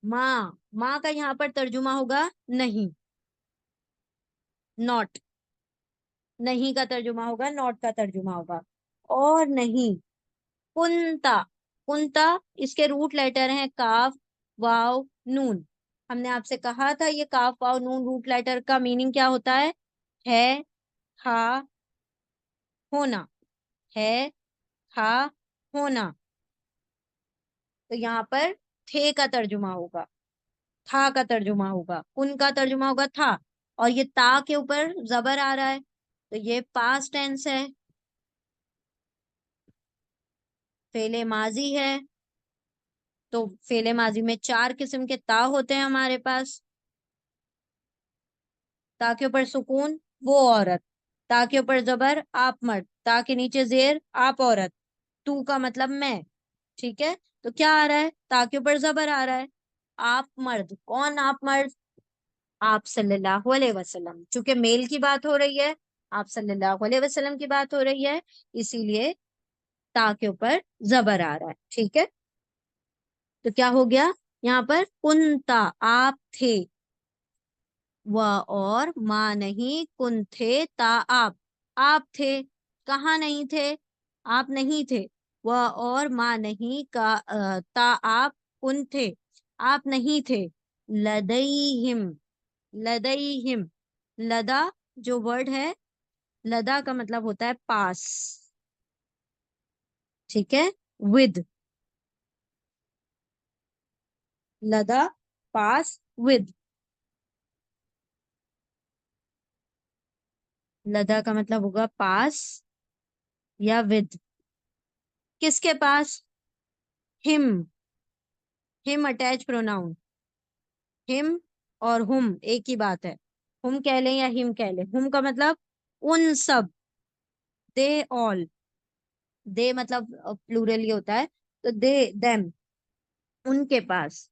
माँ, माँ का यहाँ पर तर्जुमा होगा नहीं, नॉट, नहीं का तर्जुमा होगा, नॉट का तर्जुमा होगा, और नहीं। कुंता, कुंता, इसके रूट लेटर हैं काफ, वाव, नून। हमने आपसे कहा था ये काफ वाव नून रूट लेटर का मीनिंग क्या होता है, था, होना, है, था, होना। तो यहाँ पर थे का तर्जुमा होगा, था का तर्जुमा होगा, कुन का तर्जुमा होगा था, और ये ता के ऊपर जबर आ रहा है, तो ये पास्ट टेंस है, फेले माजी है। तो फेले माजी में चार किस्म के ता होते हैं हमारे पास। ता के ऊपर सुकून, वो औरत, ता के ऊपर जबर, आप मर्द, ता के नीचे जेर, आप औरत, तू का मतलब मैं, ठीक है। तो क्या आ रहा है, ता के ऊपर जबर आ रहा है, आप मर्द, कौन आप मर्द, आप सल्लल्लाहु अलैहि वसल्लम, चूंकि मेल की बात हो रही है, आप सल्लल्लाहु अलैहि वसल्लम की बात हो रही है, इसीलिए ता के ऊपर जबर आ रहा है, ठीक है। तो क्या हो गया, यहाँ पर कुंता आप थे, व और माँ नहीं, कुन थे, ता आप थे, कहाँ नहीं थे, आप नहीं थे। व और माँ नहीं का ता आप, कुन थे, आप नहीं थे। लदईहिम, लदईहिम, लदा जो वर्ड है, लदा का मतलब होता है पास, ठीक है, विद, लदा, पास, विद। लदा का मतलब होगा पास या विद, किसके पास, him, him attach pronoun, him और हुम एक ही बात है, हुम कह लें या हिम कह लें, हुम का मतलब उन सब, दे ऑल, दे मतलब प्लूरल ही होता है, तो दे देम, उनके पास,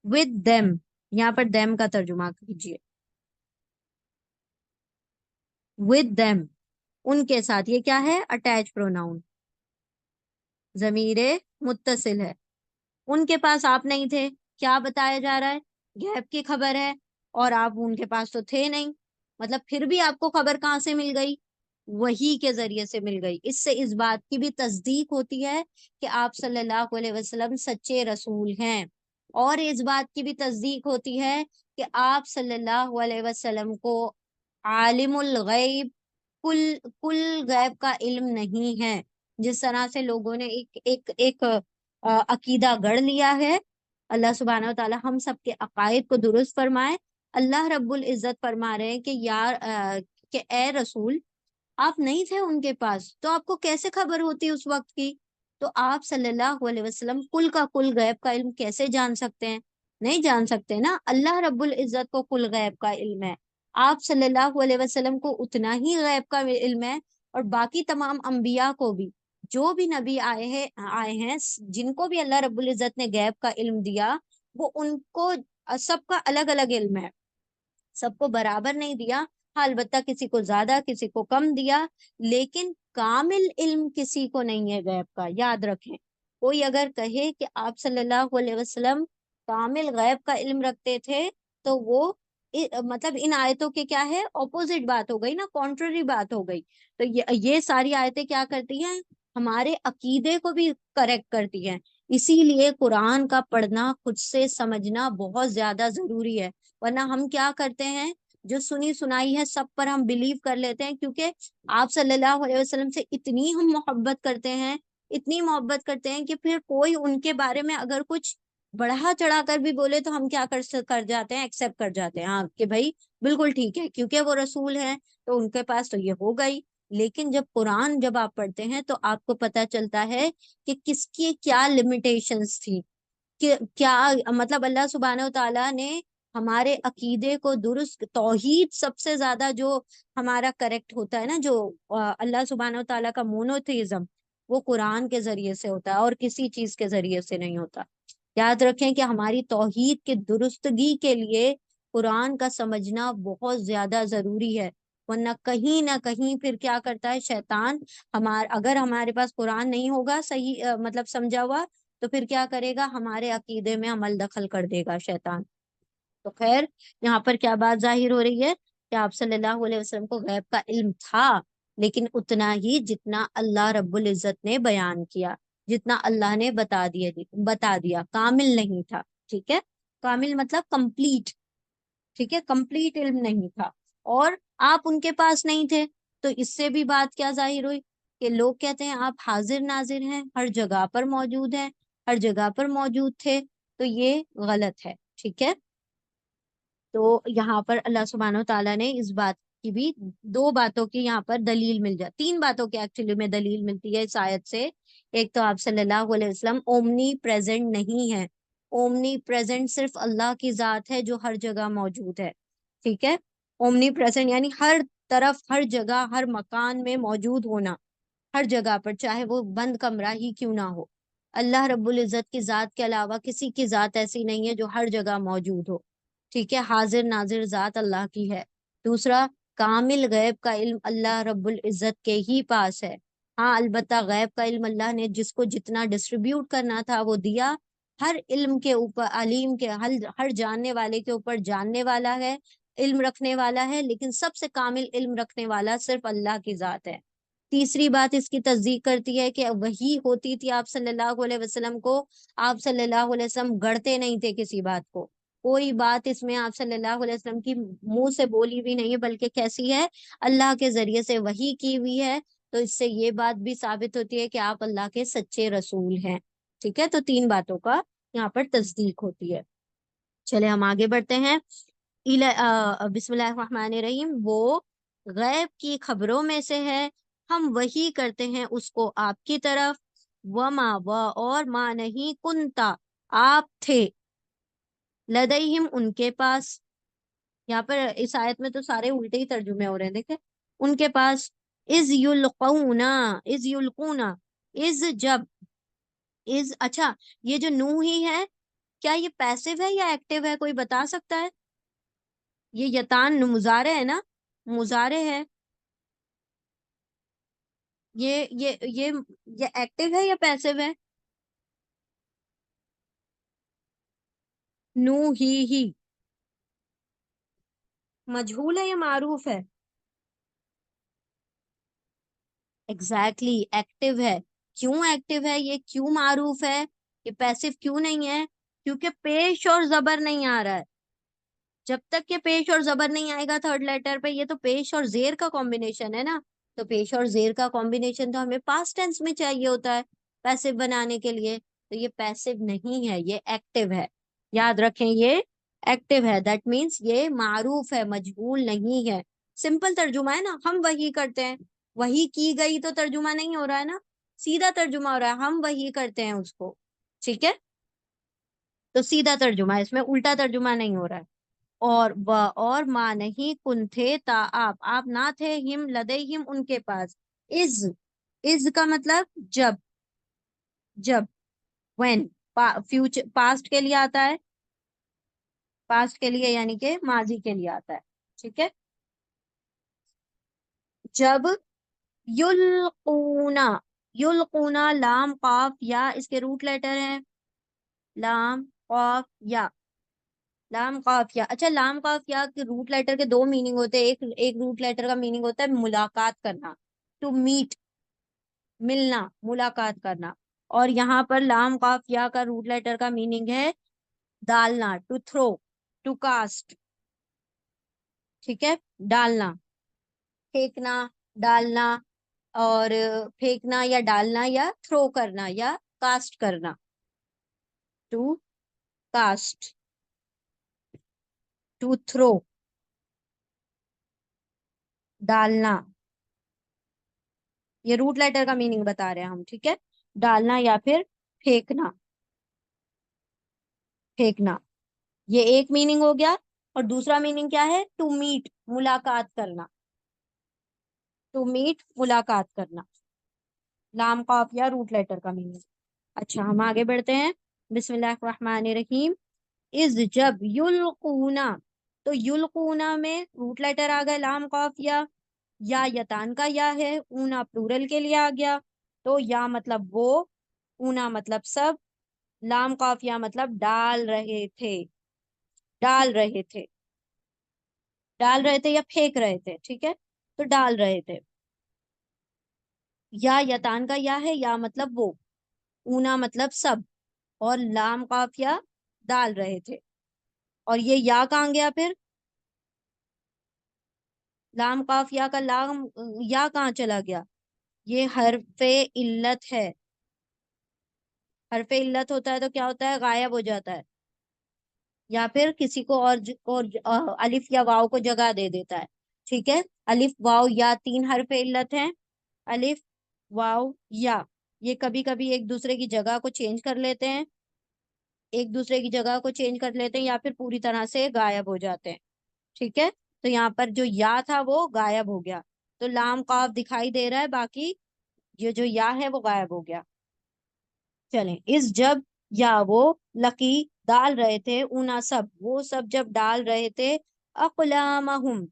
विद देम, यहाँ पर देम का तर्जुमा कीजिए, विद देम, उनके साथ, ये क्या है, अटैच प्रोनाउन, जमीरे मुत्तसिल है। उनके पास आप नहीं थे, क्या बताया जा रहा है, गैप की खबर है, और आप उनके पास तो थे नहीं, मतलब फिर भी आपको खबर कहाँ से मिल गई, वही के जरिए से मिल गई। इससे इस बात की भी तस्दीक होती है कि आप सल्लल्लाहु अलैहि वसल्लम सच्चे रसूल हैं, और इस बात की भी तस्दीक होती है कि आप सल्लल्लाहु अलैहि वसल्लम को आलिमुल गैब, कुल कुल गैब का इल्म नहीं है। जिस तरह से लोगों ने एक अकीदा गढ़ लिया है, अल्लाह सुब्हानहू व तआला हम सब के अकायद को दुरुस्त फरमाए। अल्लाह रब्बुल इज्जत फरमा रहे हैं कि यार कि ए रसूल, आप नहीं थे उनके पास, तो आपको कैसे खबर होती उस वक्त की। तो आप सल्लल्लाहु अलैहि वसल्लम कुल का कुल गैब का इल्म कैसे जान सकते हैं? नहीं जान सकते ना। अल्लाह रब्बुल इज्जत को कुल गैब का इल्म है। आप सल्लल्लाहु अलैहि वसल्लम को उतना ही गैब का इल्म है, और बाकी तमाम अंबिया को भी, जो भी नबी आए हैं, जिनको भी अल्लाह रब्बुल इज्जत ने गैब का इल्म दिया, वो उनको सबका अलग अलग इल्म है, सबको बराबर नहीं दिया। हाँ, अलबत्ता किसी को ज्यादा किसी को कम दिया, लेकिन कामिल इल्म किसी को नहीं है गैब का, याद रखें। कोई अगर कहे कि आप सल्लल्लाहु अलैहि वसल्लम कामिल गैब का इल्म रखते थे, तो वो मतलब इन आयतों के क्या है, ऑपोजिट बात हो गई ना, कॉन्ट्ररी बात हो गई। तो ये सारी आयतें क्या करती हैं, हमारे अकीदे को भी करेक्ट करती हैं। इसीलिए कुरान का पढ़ना, खुद से समझना बहुत ज्यादा जरूरी है। वरना हम क्या करते हैं, जो सुनी सुनाई है सब पर हम बिलीव कर लेते हैं, क्योंकि आप सल्लल्लाहु अलैहि वसल्लम से इतनी हम मोहब्बत करते हैं, इतनी मोहब्बत करते हैं कि फिर कोई उनके बारे में अगर कुछ बढ़ा चढ़ा कर भी बोले तो हम क्या कर जाते हैं, एक्सेप्ट कर जाते हैं, हाँ कि भाई बिल्कुल ठीक है, क्योंकि वो रसूल हैं तो उनके पास तो ये हो गई। लेकिन जब कुरान जब आप पढ़ते हैं तो आपको पता चलता है कि किसकी क्या लिमिटेशंस थी, कि क्या मतलब अल्लाह सुब्हानहू तआला ने हमारे अकीदे को दुरुस्त, तौहीद सबसे ज्यादा जो हमारा करेक्ट होता है ना, जो अल्लाह सुब्हानहू तआला का मोनोथेइज्म, वो कुरान के जरिए से होता है और किसी चीज के जरिए से नहीं होता। याद रखें कि हमारी तौहीद की दुरुस्तगी के लिए कुरान का समझना बहुत ज्यादा जरूरी है। वरना कहीं ना कहीं फिर क्या करता है शैतान, अगर हमारे पास कुरान नहीं होगा सही मतलब समझा हुआ, तो फिर क्या करेगा, हमारे अकीदे में अमल दखल कर देगा शैतान। तो खैर, यहाँ पर क्या बात जाहिर हो रही है कि आप सल्लल्लाहु अलैहि वसल्लम को गैब का इल्म था, लेकिन उतना ही जितना अल्लाह रब्बुल इज्जत ने बयान किया, जितना अल्लाह ने बता दिया, कामिल नहीं था। ठीक है, कामिल मतलब कंप्लीट। ठीक है, कंप्लीट इल्म नहीं था, और आप उनके पास नहीं थे। तो इससे भी बात क्या जाहिर हुई कि लोग कहते हैं आप हाजिर नाजिर हैं, हर जगह पर मौजूद हैं, हर जगह पर मौजूद थे, तो ये गलत है। ठीक है, तो यहाँ पर अल्लाह सुब्हानहू तआला ने इस बात की भी, दो बातों की यहाँ पर दलील मिल जाती, तीन बातों की एक्चुअली में दलील मिलती है इस आयत से। एक तो आप सल्लल्लाहु अलैहि वसल्लम ओमनी प्रेजेंट नहीं है। ओमनी प्रेजेंट सिर्फ अल्लाह की जात है जो हर जगह मौजूद है। ठीक है, ओमनी प्रेजेंट यानी हर तरफ, हर जगह, हर मकान में मौजूद होना, हर जगह पर, चाहे वो बंद कमरा ही क्यों ना हो। अल्लाह रब्बुल इज्जत की जात के अलावा किसी की जात ऐसी नहीं है जो हर जगह मौजूद हो। ठीक है, हाजिर नाजिर जात अल्लाह की है। दूसरा, कामिल गैब का इल्म अल्लाह रब्बुल इज्जत के ही पास है। हाँ, अलबत्ता गैब का इल्म अल्लाह ने जिसको जितना डिस्ट्रीब्यूट करना था वो दिया। हर इल्म के ऊपर, अलीम के, हर हर जानने वाले के ऊपर जानने वाला है, इल्म रखने वाला है, लेकिन सबसे कामिल इल्म रखने वाला सिर्फ अल्लाह की जात है। तीसरी बात इसकी तस्दीक करती है कि वही होती थी आप सल्लल्लाहु अलैहि वसल्लम को, आप सल्लल्लाहु अलैहि वसल्लम गढ़ते नहीं थे किसी बात को। कोई बात इसमें आप सल्लल्लाहु अलैहि वसल्लम की मुंह से बोली भी नहीं है, बल्कि कैसी है, अल्लाह के जरिए से वही की हुई है। तो इससे ये बात भी साबित होती है कि आप अल्लाह के सच्चे रसूल हैं। ठीक है, तो तीन बातों का यहाँ पर तस्दीक होती है। चले हम आगे बढ़ते हैं। बिस्मिल्लाहिर्रहमानिर्रहीम। वो गैब की खबरों में से है, हम वही करते हैं उसको आपकी तरफ। वमा व और मा नहीं, कुंता आप थे, लदैहिम उनके पास। यहाँ पर इस आयत में तो सारे उल्टे ही तर्जुमे हो रहे हैं, देखे, उनके पास। इज युल्कूना, इज जब, इज, अच्छा, ये जो नू ही है, क्या ये पैसिव है या एक्टिव है, कोई बता सकता है? ये यतान मुजारे है ना, मुजारे है। ये एक्टिव है या पैसिव है? नू ही मजहूल है या मारूफ है? एग्जैक्टली exactly, एक्टिव है। क्यों एक्टिव है, ये क्यों मारूफ है, ये पैसिव क्यों नहीं है? क्योंकि पेश और जबर नहीं आ रहा है। जब तक ये पेश और जबर नहीं आएगा थर्ड लेटर पे, ये तो पेश और जेर का कॉम्बिनेशन है ना, तो पेश और जेर का कॉम्बिनेशन तो हमें पास्ट टेंस में चाहिए होता है पैसिव बनाने के लिए। तो ये पैसिव नहीं है, ये एक्टिव है। याद रखें, ये एक्टिव है, दैट मीन्स ये मारूफ है, मजबूल नहीं है। सिंपल तर्जुमा है ना, हम वही करते हैं, वही की गई, तो तर्जुमा नहीं हो रहा है ना। सीधा तर्जुमा हो रहा है, हम वही करते हैं उसको। ठीक है, तो सीधा तर्जुमा है, इसमें उल्टा तर्जुमा नहीं हो रहा है। और वह और माँ नहीं कुन थे ता आप ना थे हिम लदे हिम उनके पास। इज का मतलब जब, जब व्हेन, फ्यूचर पास्ट के लिए आता है, पास्ट के लिए यानी कि माजी के लिए आता है। ठीक है, जब युल्कूना, युल्कूना लाम काफ या इसके रूट लेटर हैं, लाम काफ या, लाम काफ या। अच्छा, लाम काफ या के रूट लेटर के दो मीनिंग होते हैं। एक एक रूट लेटर का मीनिंग होता है मुलाकात करना, टू मीट, मिलना, मुलाकात करना। और यहाँ पर लाम काफ या का रूट लेटर का मीनिंग है डालना, टू थ्रो, टू कास्ट। ठीक है, डालना, फेंकना, डालना, और फेंकना या डालना या थ्रो करना या कास्ट करना, टू कास्ट, टू थ्रो, डालना। ये रूट लेटर का मीनिंग बता रहे हैं हम। ठीक है, डालना या फिर फेंकना, फेंकना, ये एक मीनिंग हो गया। और दूसरा मीनिंग क्या है? टू मीट, मुलाकात करना, टू मीट, मुलाकात करना, लाम काफ या रूट लेटर का मीनिंग। अच्छा, हम आगे बढ़ते हैं। बिस्मिल्लाहिर्रहमानिर्रहीम। इज जब युल्कूना, तो युल्कूना में रूट लेटर आ गए लाम काफ या यतान का या है, ऊना प्लूरल के लिए आ गया। तो या मतलब वो, ऊना मतलब सब, लाम काफ या मतलब डाल रहे थे, डाल रहे थे, डाल रहे थे या फेंक रहे थे। ठीक है, तो डाल रहे थे। या यतान का या है, या मतलब वो, ऊना मतलब सब, और लाम काफिया डाल रहे थे। और ये या कहाँ गया फिर? लाम काफिया का लाम, या कहाँ चला गया? ये हरफे इल्लत है। हरफे इल्लत होता है तो क्या होता है? गायब हो जाता है, या फिर किसी को और अलिफ या वाव को जगह दे देता है। ठीक है, अलिफ वाव या, तीन हरफे इल्लत हैं, अलिफ वाव या। ये कभी कभी एक दूसरे की जगह को चेंज कर लेते हैं, एक दूसरे की जगह को चेंज कर लेते हैं, या फिर पूरी तरह से गायब हो जाते हैं। ठीक है, तो यहाँ पर जो या था वो गायब हो गया, तो लाम काफ दिखाई दे रहा है, बाकी ये जो या है वो गायब हो गया। चलें, इस जब या वो लकी डाल रहे थे, ऊना सब, वो सब जब डाल रहे थे, अकलामहुम,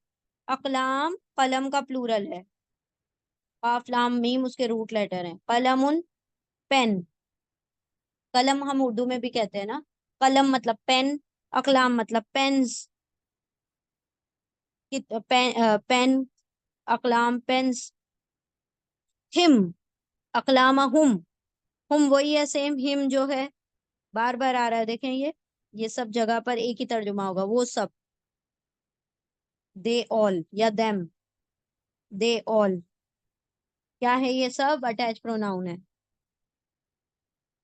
अकलाम कलम का प्लूरल है, काफ लाम मीम उसके रूट लेटर हैं। कलमुन पेन, कलम हम उर्दू में भी कहते हैं ना, कलम मतलब पेन, अकलाम मतलब पेन्स, पेन, अकलाम पेन्स। हिम, अकलामहुम, हुम वही है सेम, हिम जो है बार बार आ रहा है, देखें ये सब जगह पर एक ही तर्जुमा होगा, वो सब, दे ऑल या देम, दे ऑल, क्या है? ये सब अटैच प्रोनाउन है।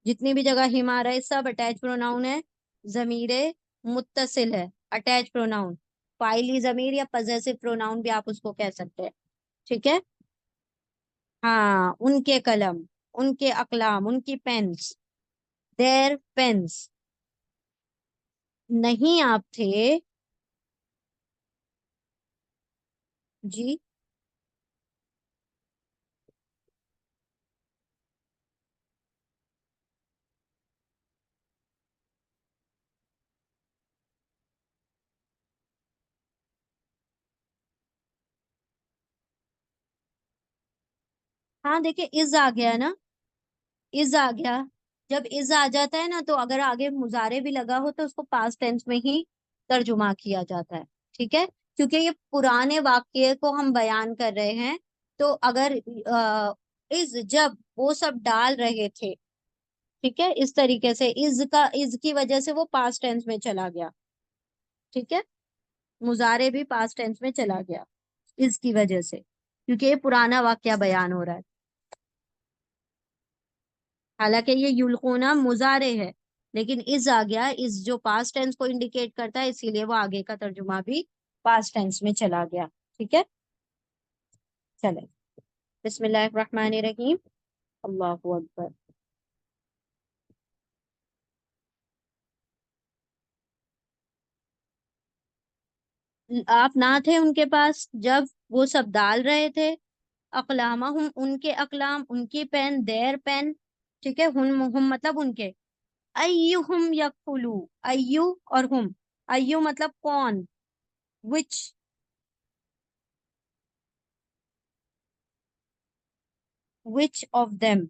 जितनी भी जगह हिम आ रहा है सब अटैच प्रोनाउन है, जमीरे मुत्तसिल है, अटैच प्रोनाउन, फाइली जमीर या पजेसिव प्रोनाउन भी आप उसको कह सकते हैं। ठीक है, हाँ, उनके कलम, उनके अकलाम, उनकी पेन्स, देयर पेन्स। नहीं आप थे जी। हाँ देखिए, इज आ गया ना, इज आ गया। जब इज आ जाता है ना, तो अगर आगे मुजारे भी लगा हो तो उसको पास्ट टेंस में ही तर्जुमा किया जाता है। ठीक है, क्योंकि ये पुराने वाक्य को हम बयान कर रहे हैं। तो अगर इज जब वो सब डाल रहे थे, ठीक है, इस तरीके से इज का, इज की वजह से वो पास्ट टेंस में चला गया। ठीक है, मुजारे भी पास्ट टेंस में चला गया इज की वजह से, क्योंकि ये पुराना वाक्य बयान हो रहा है। हालांकि ये युल्कुना मुजारे है, लेकिन इज आ गया, इज जो पास्ट टेंस को इंडिकेट करता है, इसीलिए वो आगे का तर्जुमा भी पास्ट टेंस में चला गया। ठीक है, चले, बिस्मिल्लाहिर्रहमानिर्रहीम। अल्लाह अकबर। आप ना थे उनके पास जब वो सब डाल रहे थे। अकलामा हम, उनके अकलाम, उनकी पेन, देयर पेन। ठीक है, हम मतलब उनके। अय्युहुम यकफुलू, अय्यु और हुम। अय्यु मतलब कौन, which, which of them,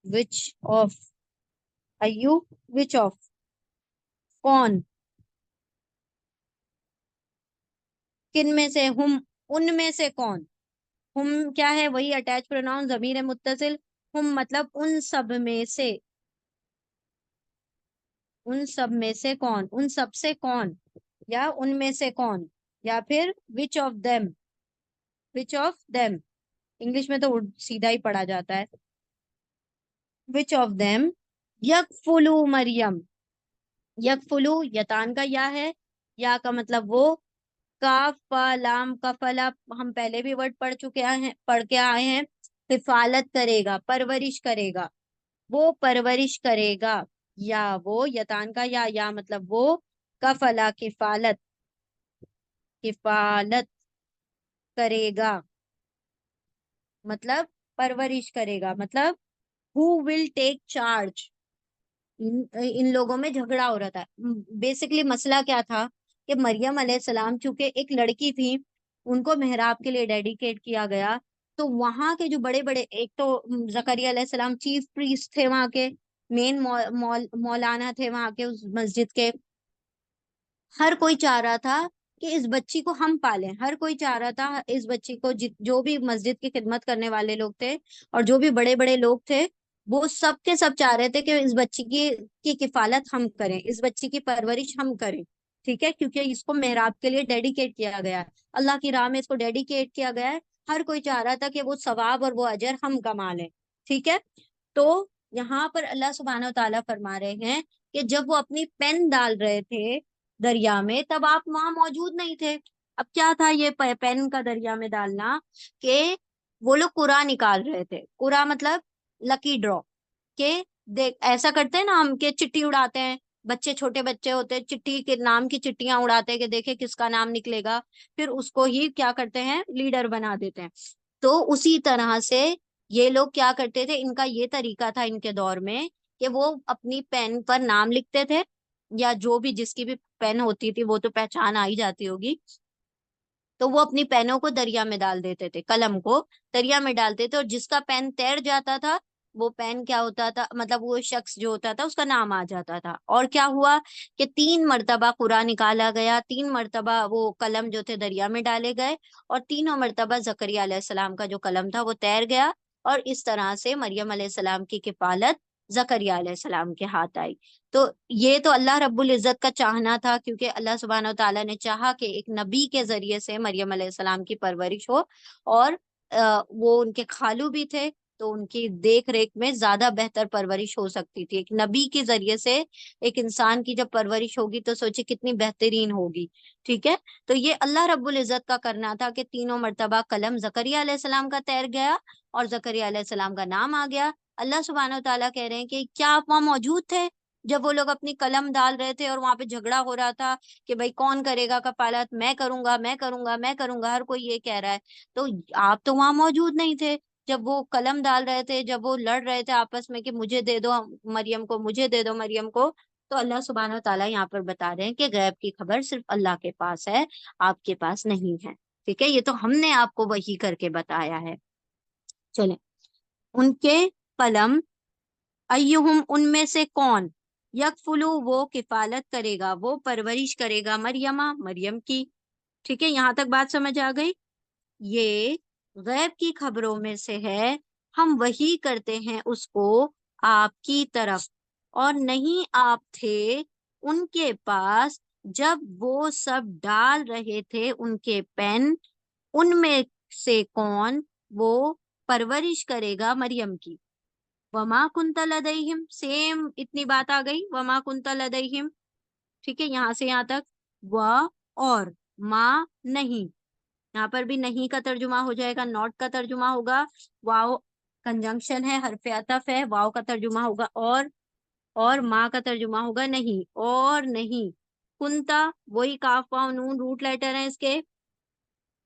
which of, अय्यु, विच ऑफ, कौन, किन में से, हम, उनमें से कौन। हम क्या है, वही अटैच प्रोनाउन जमीर है मुत्तसिल। हम मतलब उन सब में से, उन सब में से कौन, उन सब से कौन, या उनमें से कौन, या फिर which of them, which of them. English में तो सीधा ही पढ़ा जाता है। विच ऑफ देम यकफुलू मरियम। यकफुलू यतान का या है, या का मतलब वो। काफ फा लाम का फला, हम पहले भी वर्ड पढ़ के आए हैं। किफालत करेगा, परवरिश करेगा, वो परवरिश करेगा। या वो यतान का या मतलब वो। कफला किफालत, किफालत करेगा, मतलब परवरिश करेगा, मतलब हु विल टेक चार्ज। इन इन लोगों में झगड़ा हो रहा था। बेसिकली मसला क्या था कि मरियम अलैहिस्सलाम चूंकि एक लड़की थी, उनको मेहराब के लिए डेडिकेट किया गया। तो वहां के जो बड़े बड़े, एक तो जकरिया अलैहिस्सलाम चीफ प्रीस्ट थे वहां के, मेन मौलाना थे वहां के उस मस्जिद के। हर कोई चाह रहा था कि इस बच्ची को हम पालें, हर कोई चाह रहा था इस बच्ची को, जो भी मस्जिद की खिदमत करने वाले लोग थे और जो भी बड़े बड़े लोग थे, वो सब के सब चाह रहे थे कि इस बच्ची की किफालत हम करें, इस बच्ची की परवरिश हम करें। ठीक है, क्योंकि इसको मेहराब के लिए डेडिकेट किया गया है, अल्लाह की राह में इसको डेडिकेट किया गया है। हर कोई चाह रहा था कि वो सवाब और वो अजर हम कमा लें। ठीक है। तो यहाँ पर अल्लाह सुब्हानहू तआला फरमा रहे हैं कि जब वो अपनी पेन डाल रहे थे दरिया में, तब आप वहां मौजूद नहीं थे। अब क्या था ये पेन का दरिया में डालना, कि वो लोग कुरा निकाल रहे थे। कुरा मतलब लकी ड्रॉ, के देख ऐसा करते हैं ना हम, के चिट्ठी उड़ाते हैं। बच्चे, छोटे बच्चे होते हैं, चिट्ठी के नाम की चिट्ठियां उड़ाते हैं कि देखे किसका नाम निकलेगा। फिर उसको ही क्या करते हैं, लीडर बना देते हैं। तो उसी तरह से ये लोग क्या करते थे, इनका ये तरीका था इनके दौर में, कि वो अपनी पेन पर नाम लिखते थे, या जो भी जिसकी भी पेन होती थी वो तो पहचान आ ही जाती होगी। तो वो अपनी पेनों को दरिया में डाल देते थे, कलम को दरिया में डालते थे, और जिसका पेन तैर जाता था, वो पेन क्या होता था, मतलब वो शख्स जो होता था उसका नाम आ जाता था। और क्या हुआ कि 3 मरतबा कुरान निकाला गया, 3 मरतबा वो कलम जो थे दरिया में डाले गए, और तीनों मरतबा जकरिया अलैहिस्सलाम का जो कलम था वो तैर गया। और इस तरह से मरियम अलैहिस्सलाम की किफालत जकरिया अलैहिस्सलाम के हाथ आई। तो ये तो अल्लाह रब्बुल इज्जत का चाहना था, क्योंकि अल्लाह सुब्हानहू तआला ने चाहा कि एक नबी के जरिए से मरियम अलैहिस्सलाम की परवरिश हो। और वो उनके खालू भी थे, तो उनकी देख रेख में ज्यादा बेहतर परवरिश हो सकती थी। एक नबी के जरिए से एक इंसान की जब परवरिश होगी तो सोचे कितनी बेहतरीन होगी। ठीक है। तो ये अल्लाह रब्बुल इज्जत का करना था कि तीनों मरतबा कलम जकरिया अलैहिस्सलाम का तैर गया, और जकरिया अलैहिस्सलाम का नाम आ गया। अल्लाह सुब्हानहू तआला कह रहे हैं कि क्या आप वहां मौजूद थे जब वो लोग अपनी कलम डाल रहे थे और वहां पे झगड़ा हो रहा था कि भाई कौन करेगा कफालत, मैं करूंगा, मैं करूंगा, मैं करूंगा, हर कोई ये कह रहा है। तो आप तो वहां मौजूद नहीं थे जब वो कलम डाल रहे थे, जब वो लड़ रहे थे आपस में कि मुझे दे दो मरियम को, मुझे दे दो मरियम को। तो अल्लाह सुब्हानहू व तआला यहाँ पर बता रहे हैं कि गैब की खबर सिर्फ अल्लाह के पास है, आपके पास नहीं है। ठीक है, ये तो हमने आपको वही करके बताया है। चले, उनके कलम, अय्युहुम उनमें से कौन, यकफुलु वो किफालत करेगा, वो परवरिश करेगा, मरियमा मरियम की। ठीक है, यहां तक बात समझ आ गई। ये गैब की खबरों में से है, हम वही करते हैं उसको आपकी तरफ। और नहीं आप थे उनके पास जब वो सब डाल रहे थे उनके पेन, उनमें से कौन वो परवरिश करेगा मरियम की। वमा कुंता लदैहिम, सेम इतनी बात आ गई, वमा कुंता लदैहिम। ठीक है, यहां से यहां तक। व और, माँ नहीं, यहाँ पर भी नहीं का तर्जुमा हो जाएगा, नॉट का तर्जुमा होगा वाव, कंजंक्शन है, हरफ अतफ है, वाव का तर्जुमा होगा और माँ का तर्जुमा होगा नहीं, और नहीं। कुंता, वही काफ वाव नून रूट लेटर है इसके,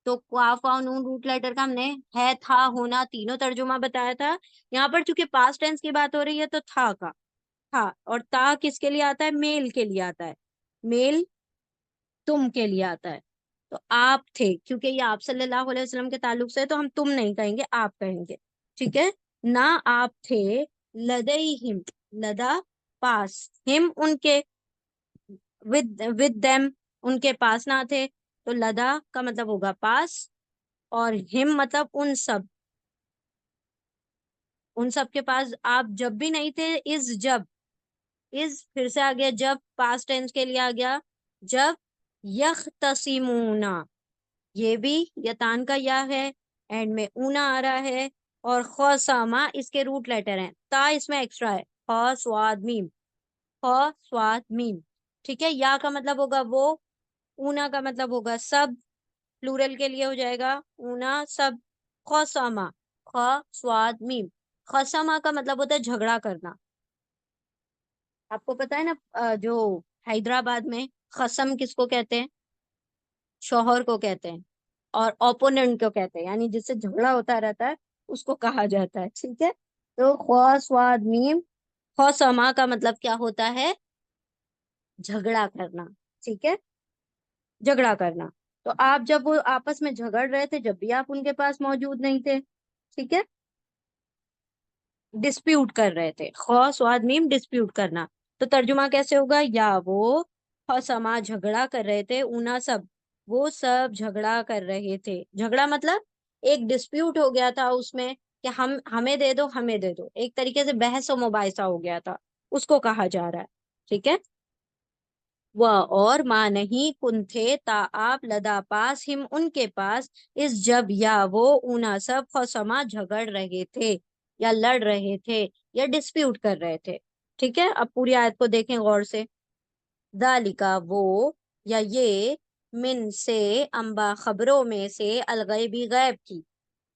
तो काफ वाव नून रूट लेटर का हमने है, था, होना, तीनों तर्जुमा बताया था। यहाँ पर चूंकि पास्ट टेंस की बात हो रही है तो था का, था, और ता किसके लिए आता है, मेल के लिए आता है, मेल तुम के लिए आता है। तो आप थे, क्योंकि ये आप सल्लल्लाहु अलैहि वसल्लम के ताल्लुक से है, तो हम तुम नहीं कहेंगे, आप कहेंगे। ठीक है। ना आप थे, लदई हिम, लदा पास, हिम उनके, विद देम उनके पास ना थे, तो लदा का मतलब होगा पास, और हिम मतलब उन सब के पास आप जब भी नहीं थे, इस जब, इस फिर से आ गया, जब पास्ट टेंस के लिए आ गया, जब यख्तसिमूना, ये भी यतान का या है, एंड में ऊना आ रहा है, और खौसामा इसके रूट लेटर हैं, ता इसमें एक्स्ट्रा है, ख स्वाद मीम, ख स्वाद मीम। ठीक है। या का मतलब होगा वो, ऊना का मतलब होगा सब, प्लूरल के लिए हो जाएगा ऊना सब, खौसामा, ख स्वाद मीम। खसमा का मतलब होता है झगड़ा करना। आपको पता है ना, जो हैदराबाद में खसम किसको कहते हैं, शौहर को कहते हैं, और ओपोनेंट को कहते हैं, यानी जिससे झगड़ा होता रहता है उसको कहा जाता है। ठीक है। तो ख्वा स्वाद मीम, खौसमा का मतलब क्या होता है, झगड़ा करना। ठीक है, झगड़ा करना। तो आप जब वो आपस में झगड़ रहे थे, जब भी आप उनके पास मौजूद नहीं थे, ठीक है, डिस्प्यूट कर रहे थे, खौ स्वाद मीम डिस्प्यूट करना, तो तर्जुमा कैसे होगा, या वो खौसमा झगड़ा कर रहे थे, ऊना सब, वो सब झगड़ा कर रहे थे, झगड़ा मतलब एक डिस्प्यूट हो गया था उसमें, कि हम, हमें दे दो, हमें दे दो, एक तरीके से बहस और मुबाहिसा हो गया था, उसको कहा जा रहा है। ठीक है। वह और माँ नहीं कुन थे, ता आप लदा पास हिम उनके पास, इस जब या वो ऊना सब खौसमा झगड़ रहे थे, या लड़ रहे थे, या डिस्प्यूट कर रहे थे। ठीक है। अब पूरी आयत को देखें गौर से। दालिका वो, या ये, मिन से, अम्बा खबरों में से, अलगैबी गैब की,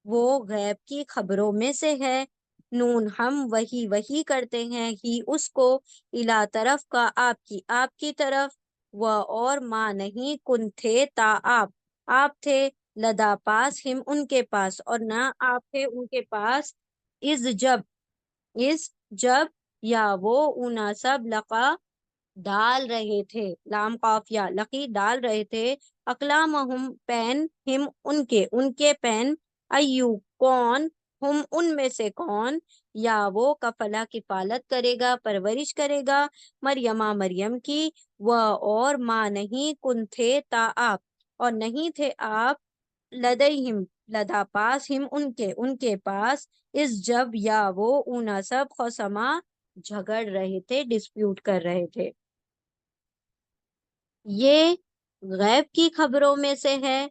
वो गैब की खबरों में से है, नून हम वही वही करते हैं ही उसको, इला तरफ का आपकी, आपकी तरफ, वह और माँ नहीं कुन थे, ता आप थे, लदा पास हिम उनके पास, और ना आप थे उनके पास, इस जब, इस जब, या वो ऊना सब लका डाल रहे थे, लाम काफिया लकी डाल रहे थे, अकलामहुम पेन, हिम उनके, उनके पेन, अय्यू कौन, हम उनमें से कौन, या वो कफला किफालत करेगा, परवरिश करेगा, मरियमा मरियम की, वह और माँ नहीं कुन थे, ता आप, और नहीं थे आप, लदहिम लदा पास, हिम उनके, उनके पास, इस जब या वो ऊना सब खौसमा झगड़ रहे थे, डिस्प्यूट कर रहे थे। ये गैब की खबरों में से है,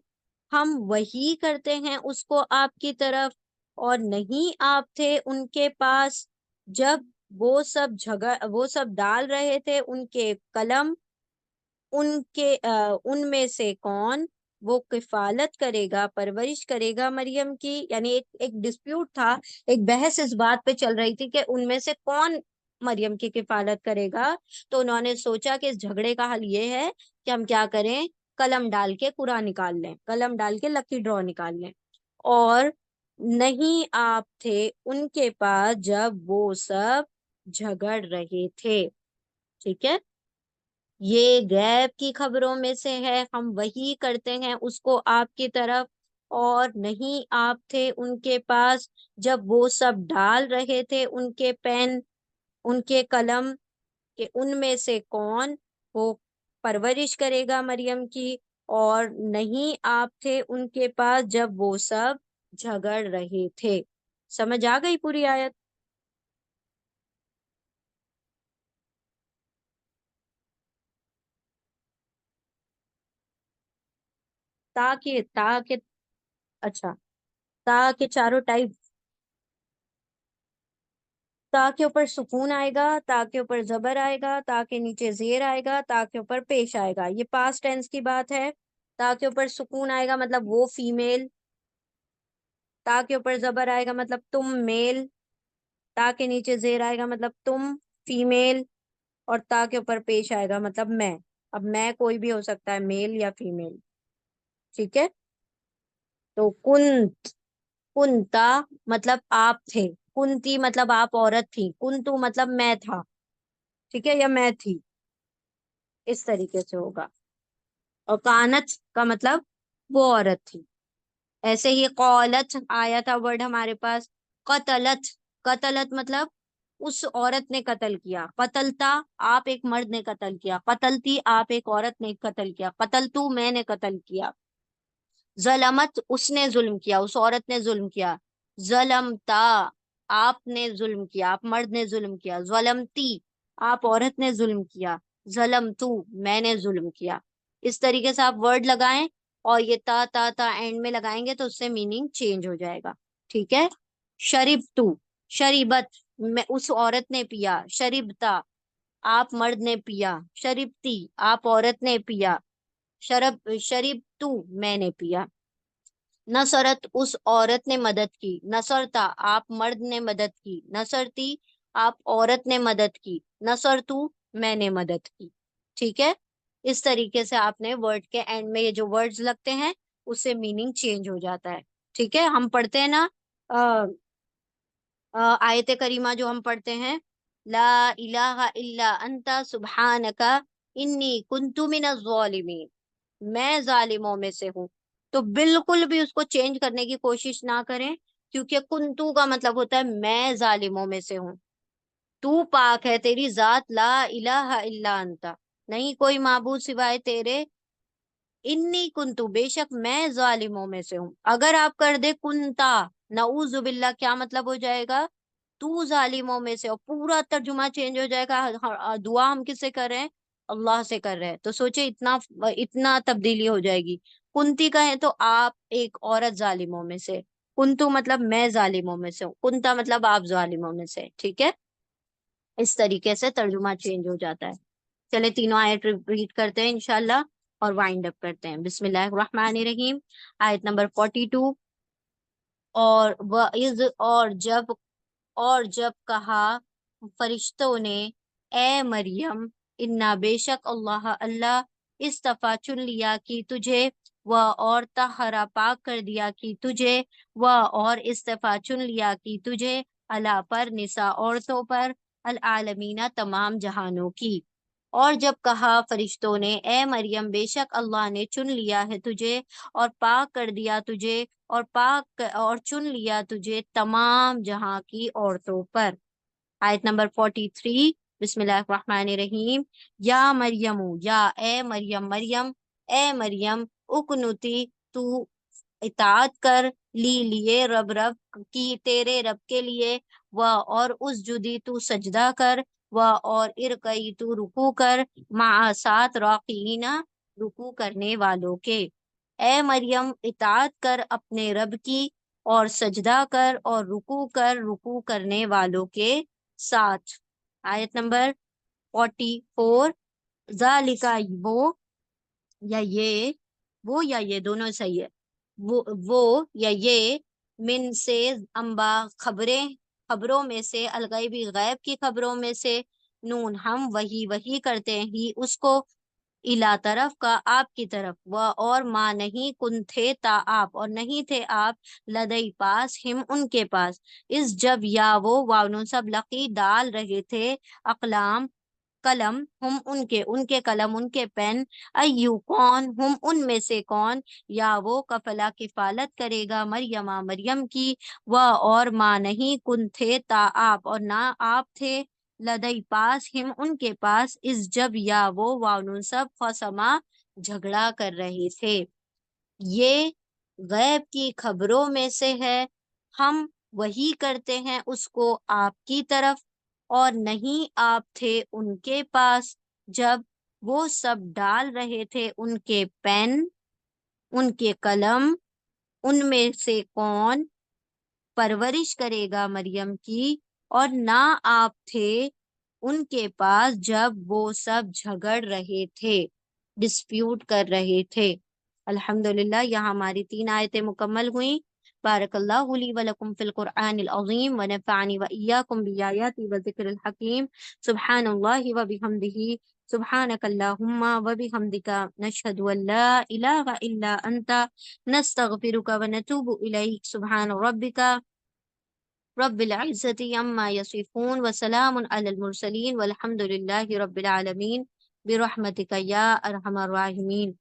हम वही करते हैं उसको आपकी तरफ, और नहीं आप थे उनके पास, जब वो सब डाल रहे थे उनके कलम, उनमें से कौन, वो किफालत करेगा, परवरिश करेगा मरियम की, यानी एक एक डिस्प्यूट था, एक बहस इस बात पे चल रही थी कि उनमें से कौन मरियम की किफालत करेगा। तो उन्होंने सोचा कि इस झगड़े का हल ये है कि हम क्या करें, कलम डाल के कुरा निकाल लें, कलम डाल के लकी ड्रॉ निकाल लें, और नहीं आप थे उनके पास जब वो सब झगड़ रहे थे। ठीक है। ये गैब की खबरों में से है, हम वही करते हैं उसको आपकी तरफ, और नहीं आप थे उनके पास जब वो सब डाल रहे थे उनके पेन, उनके कलम, के उनमें से कौन, वो परवरिश करेगा मरियम की, और नहीं आप थे उनके पास जब वो सब झगड़ रहे थे। समझ आ गई पूरी आयत। ताकि अच्छा, ताकि चारों टाइप, ता के ऊपर सुकून आएगा, ता के ऊपर जबर आएगा, ता के नीचे जेर आएगा, ता के ऊपर पेश आएगा, ये पास्ट टेंस की बात है। ता के ऊपर सुकून आएगा मतलब वो फीमेल, ता के ऊपर जबर आएगा मतलब तुम मेल, ता के नीचे जेर आएगा मतलब तुम फीमेल, और ता के ऊपर पेश आएगा मतलब मैं। अब मैं कोई भी हो सकता है, मेल या फीमेल। ठीक है। तो कुंता मतलब आप थे, कुंती मतलब आप औरत थी, कुंतु मतलब मैं था। ठीक है, या मैं थी, इस तरीके से होगा। और कानत का मतलब वो औरत थी। ऐसे ही कौलत आया था वर्ड हमारे पास, कतलत, कतलत मतलब उस औरत ने कत्ल किया, कतलता आप एक मर्द ने कत्ल किया, कतलती आप एक औरत ने कत्ल किया, कतलतू मैंने कत्ल किया। जलमत उसने जुल्म किया, उस औरत ने जुल्म किया। जलमता आपने जुल्म किया, आप मर्द ने जुल्म किया। जलमती आप औरत ने जुल्म किया। जलमतू मैंने जुल्म किया। इस तरीके से आप वर्ड लगाएं, और ये ता एंड में लगाएंगे तो उससे मीनिंग चेंज हो जाएगा। ठीक है। शरीबतू, शरीबत मैं उस औरत ने पिया। शरीबता आप मर्द ने पिया। शरीबती आप औरत ने पिया। शरीब तू मैंने पिया। नसरत उस औरत ने मदद की। नसरता आप मर्द ने मदद की। नसरती आप औरत ने मदद की। नसरतू मैंने मदद की। ठीक है। इस तरीके से आपने वर्ड के एंड में ये जो वर्ड्स लगते हैं उससे मीनिंग चेंज हो जाता है। ठीक है। हम पढ़ते हैं ना आयत करीमा जो हम पढ़ते हैं, ला इलाहा इल्ला अंता सुब्हानका इन्नी कुन्तु मिनज़ ज़ालिमीन, मैं जालिमों में से हूँ। तो बिल्कुल भी उसको चेंज करने की कोशिश ना करें, क्योंकि कुंतु का मतलब होता है मैं जालिमों में से हूँ। तू पाक है, तेरी जात ला इलाहा इल्ला अंता, नहीं कोई माबूद सिवाय तेरे। इन्नी कुंतु बेशक मैं जालिमों में से हूँ। अगर आप कर दे कुंता नऊजुबिल्ला, क्या मतलब हो जाएगा? तू जालिमों में से, और पूरा तर्जुमा चेंज हो जाएगा। दुआ हम किससे कर रहे हैं? अल्लाह से कर रहे हैं। तो सोचे इतना इतना तब्दीली हो जाएगी। कुंती कहें तो आप एक औरत जालिमों में से, कुंतु मतलब मैं जालिमों में से हूँ, कुंता मतलब आप जालिमों में से। ठीक है। इस तरीके से तर्जुमा चेंज हो जाता है। चले तीनों आयत रिपीट करते हैं इंशाल्लाह, और वाइंड अप करते हैं। बिस्मिल्लाहिर्रहमानिर्रहीम। आयत नंबर 42। और व इज और जब कहा फरिश्तों ने, ए मरियम, इन्ना बेशक अल्लाह अल्लाह, इस्तफा चुन लिया कि तुझे, व और तहरा पाक कर दिया कि तुझे, व और इस्तफा चुन लिया कि तुझे, अला पर निसा औरतों पर, अल आलमीना तमाम जहानों की। और जब कहा फरिश्तों ने, ए मरियम बेशक अल्लाह ने चुन लिया है तुझे, और पाक कर दिया तुझे, और चुन लिया तुझे तमाम जहां की औरतों पर। आयत नंबर 43। बिस्मिल्लाहिर्रहमानिर्रहीम। या मरियमु, या ए मरियम, मरियम ए मरियम, उकनुती तू इताअत कर, लिए रब रब की तेरे रब के लिए, व और उस जुदी तू सजदा कर, व और इरकई तू रुकू कर, मा सात राकीना रुकू करने वालों के। ए मरियम इताअत कर अपने रब की, और सजदा कर और रुकू कर रुकू करने वालों के साथ। आयत नंबर 44। जालिका या ये वो या ये दोनों सही है। वो या ये, मिन से अम्बा खबरें, खबरों में से, अलगैबी गैब की खबरों में से, नून हम वही वही करते हैं ही उसको, इला तरफ का आपकी तरफ, वह और माँ नहीं कुन थे ता आप, और नहीं थे आप, लदई पास हिम उनके पास, इस जब या वो वावनुन सब लकी डाल रहे थे, अकलाम कलम, हम उनके, उनके कलम उनके पेन, अय्यू कौन, हम उनमें से कौन, या वो कफला किफालत करेगा मरियमा मरियम की, वह और माँ नहीं कुन थे ता आप, और ना आप थे, लदई पास हिम उनके पास, इस जब या वो वाउन सब फसमा झगड़ा कर रहे थे। ये गैब की खबरों में से है, हम वही करते हैं उसको आपकी तरफ, और नहीं आप थे उनके पास जब वो सब डाल रहे थे उनके पेन, उनके कलम, उनमें से कौन परवरिश करेगा मरियम की, और ना आप थे उनके पास जब वो सब झगड़ रहे थे, डिस्प्यूट कर रहे थे। अल्हम्दुलिल्लाह, यहाँ हमारी 3 आयतें मुकम्मल हुई। बारकल्लाहु ली व लकुम फिल कुरआनिल अज़ीम व नफ़अनी व इय्याकुम बिआयाति व ज़िक्रिल हकीम। सुब्हानल्लाहि व बिहम्दिही, सुब्हानकल्लाहुम्मा व बिहम्दिका, नशहदु अन ला इलाहा इल्ला अंता, नस्तगफिरुका व नतूबु इलैक। सुब्हान रब्बिका रब्बिल इज़्ज़ति अम्मा यसिफून व सलामुन अलल मुरसलीन वल्हम्दुलिल्लाहि रब्बिल आलमीन, बिरहमतिका या अरहमर राहिमीन।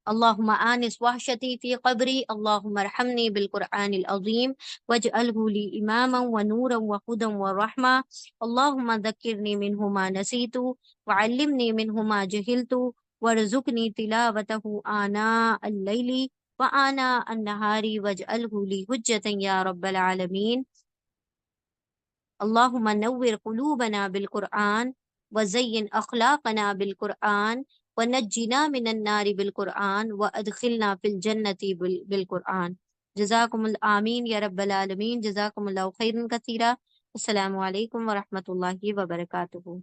अल्लाहुम्मा आनिस वहशती फ़ी क़ब्री, अल्लाहुम्मा अरहमनी बिल क़ुरआनिल अज़ीम वजअलहु ली इमामन व नूरन व हुदन व रहमा। अल्लाहुम्मा ज़क्किरनी मिन्हु मा नसीतु व अल्लिमनी मिन्हु मा जहिलतु वरज़ुक़नी तिलावतहु आना अल-लैली व आना अन-नहारी वजअलहु ली हुज्जतन या रब्बल आलमीन। अल्लाहुम्मा नव्विर क़ुलूबना बिल क़ुरआन व ज़य्यिन अख़लाक़ना बिल क़ुरआन व नज्जिना मिनन नारि बिल क़ुरआन व अदख़िलना फ़िल जन्नति बिल क़ुरआन। आमीन या रब्बल आलमीन। जज़ाकुमुल्लाहु खैरन कसीरा। अस्सलामु अलैकुम व रहमतुल्लाहि व बरकातुहू।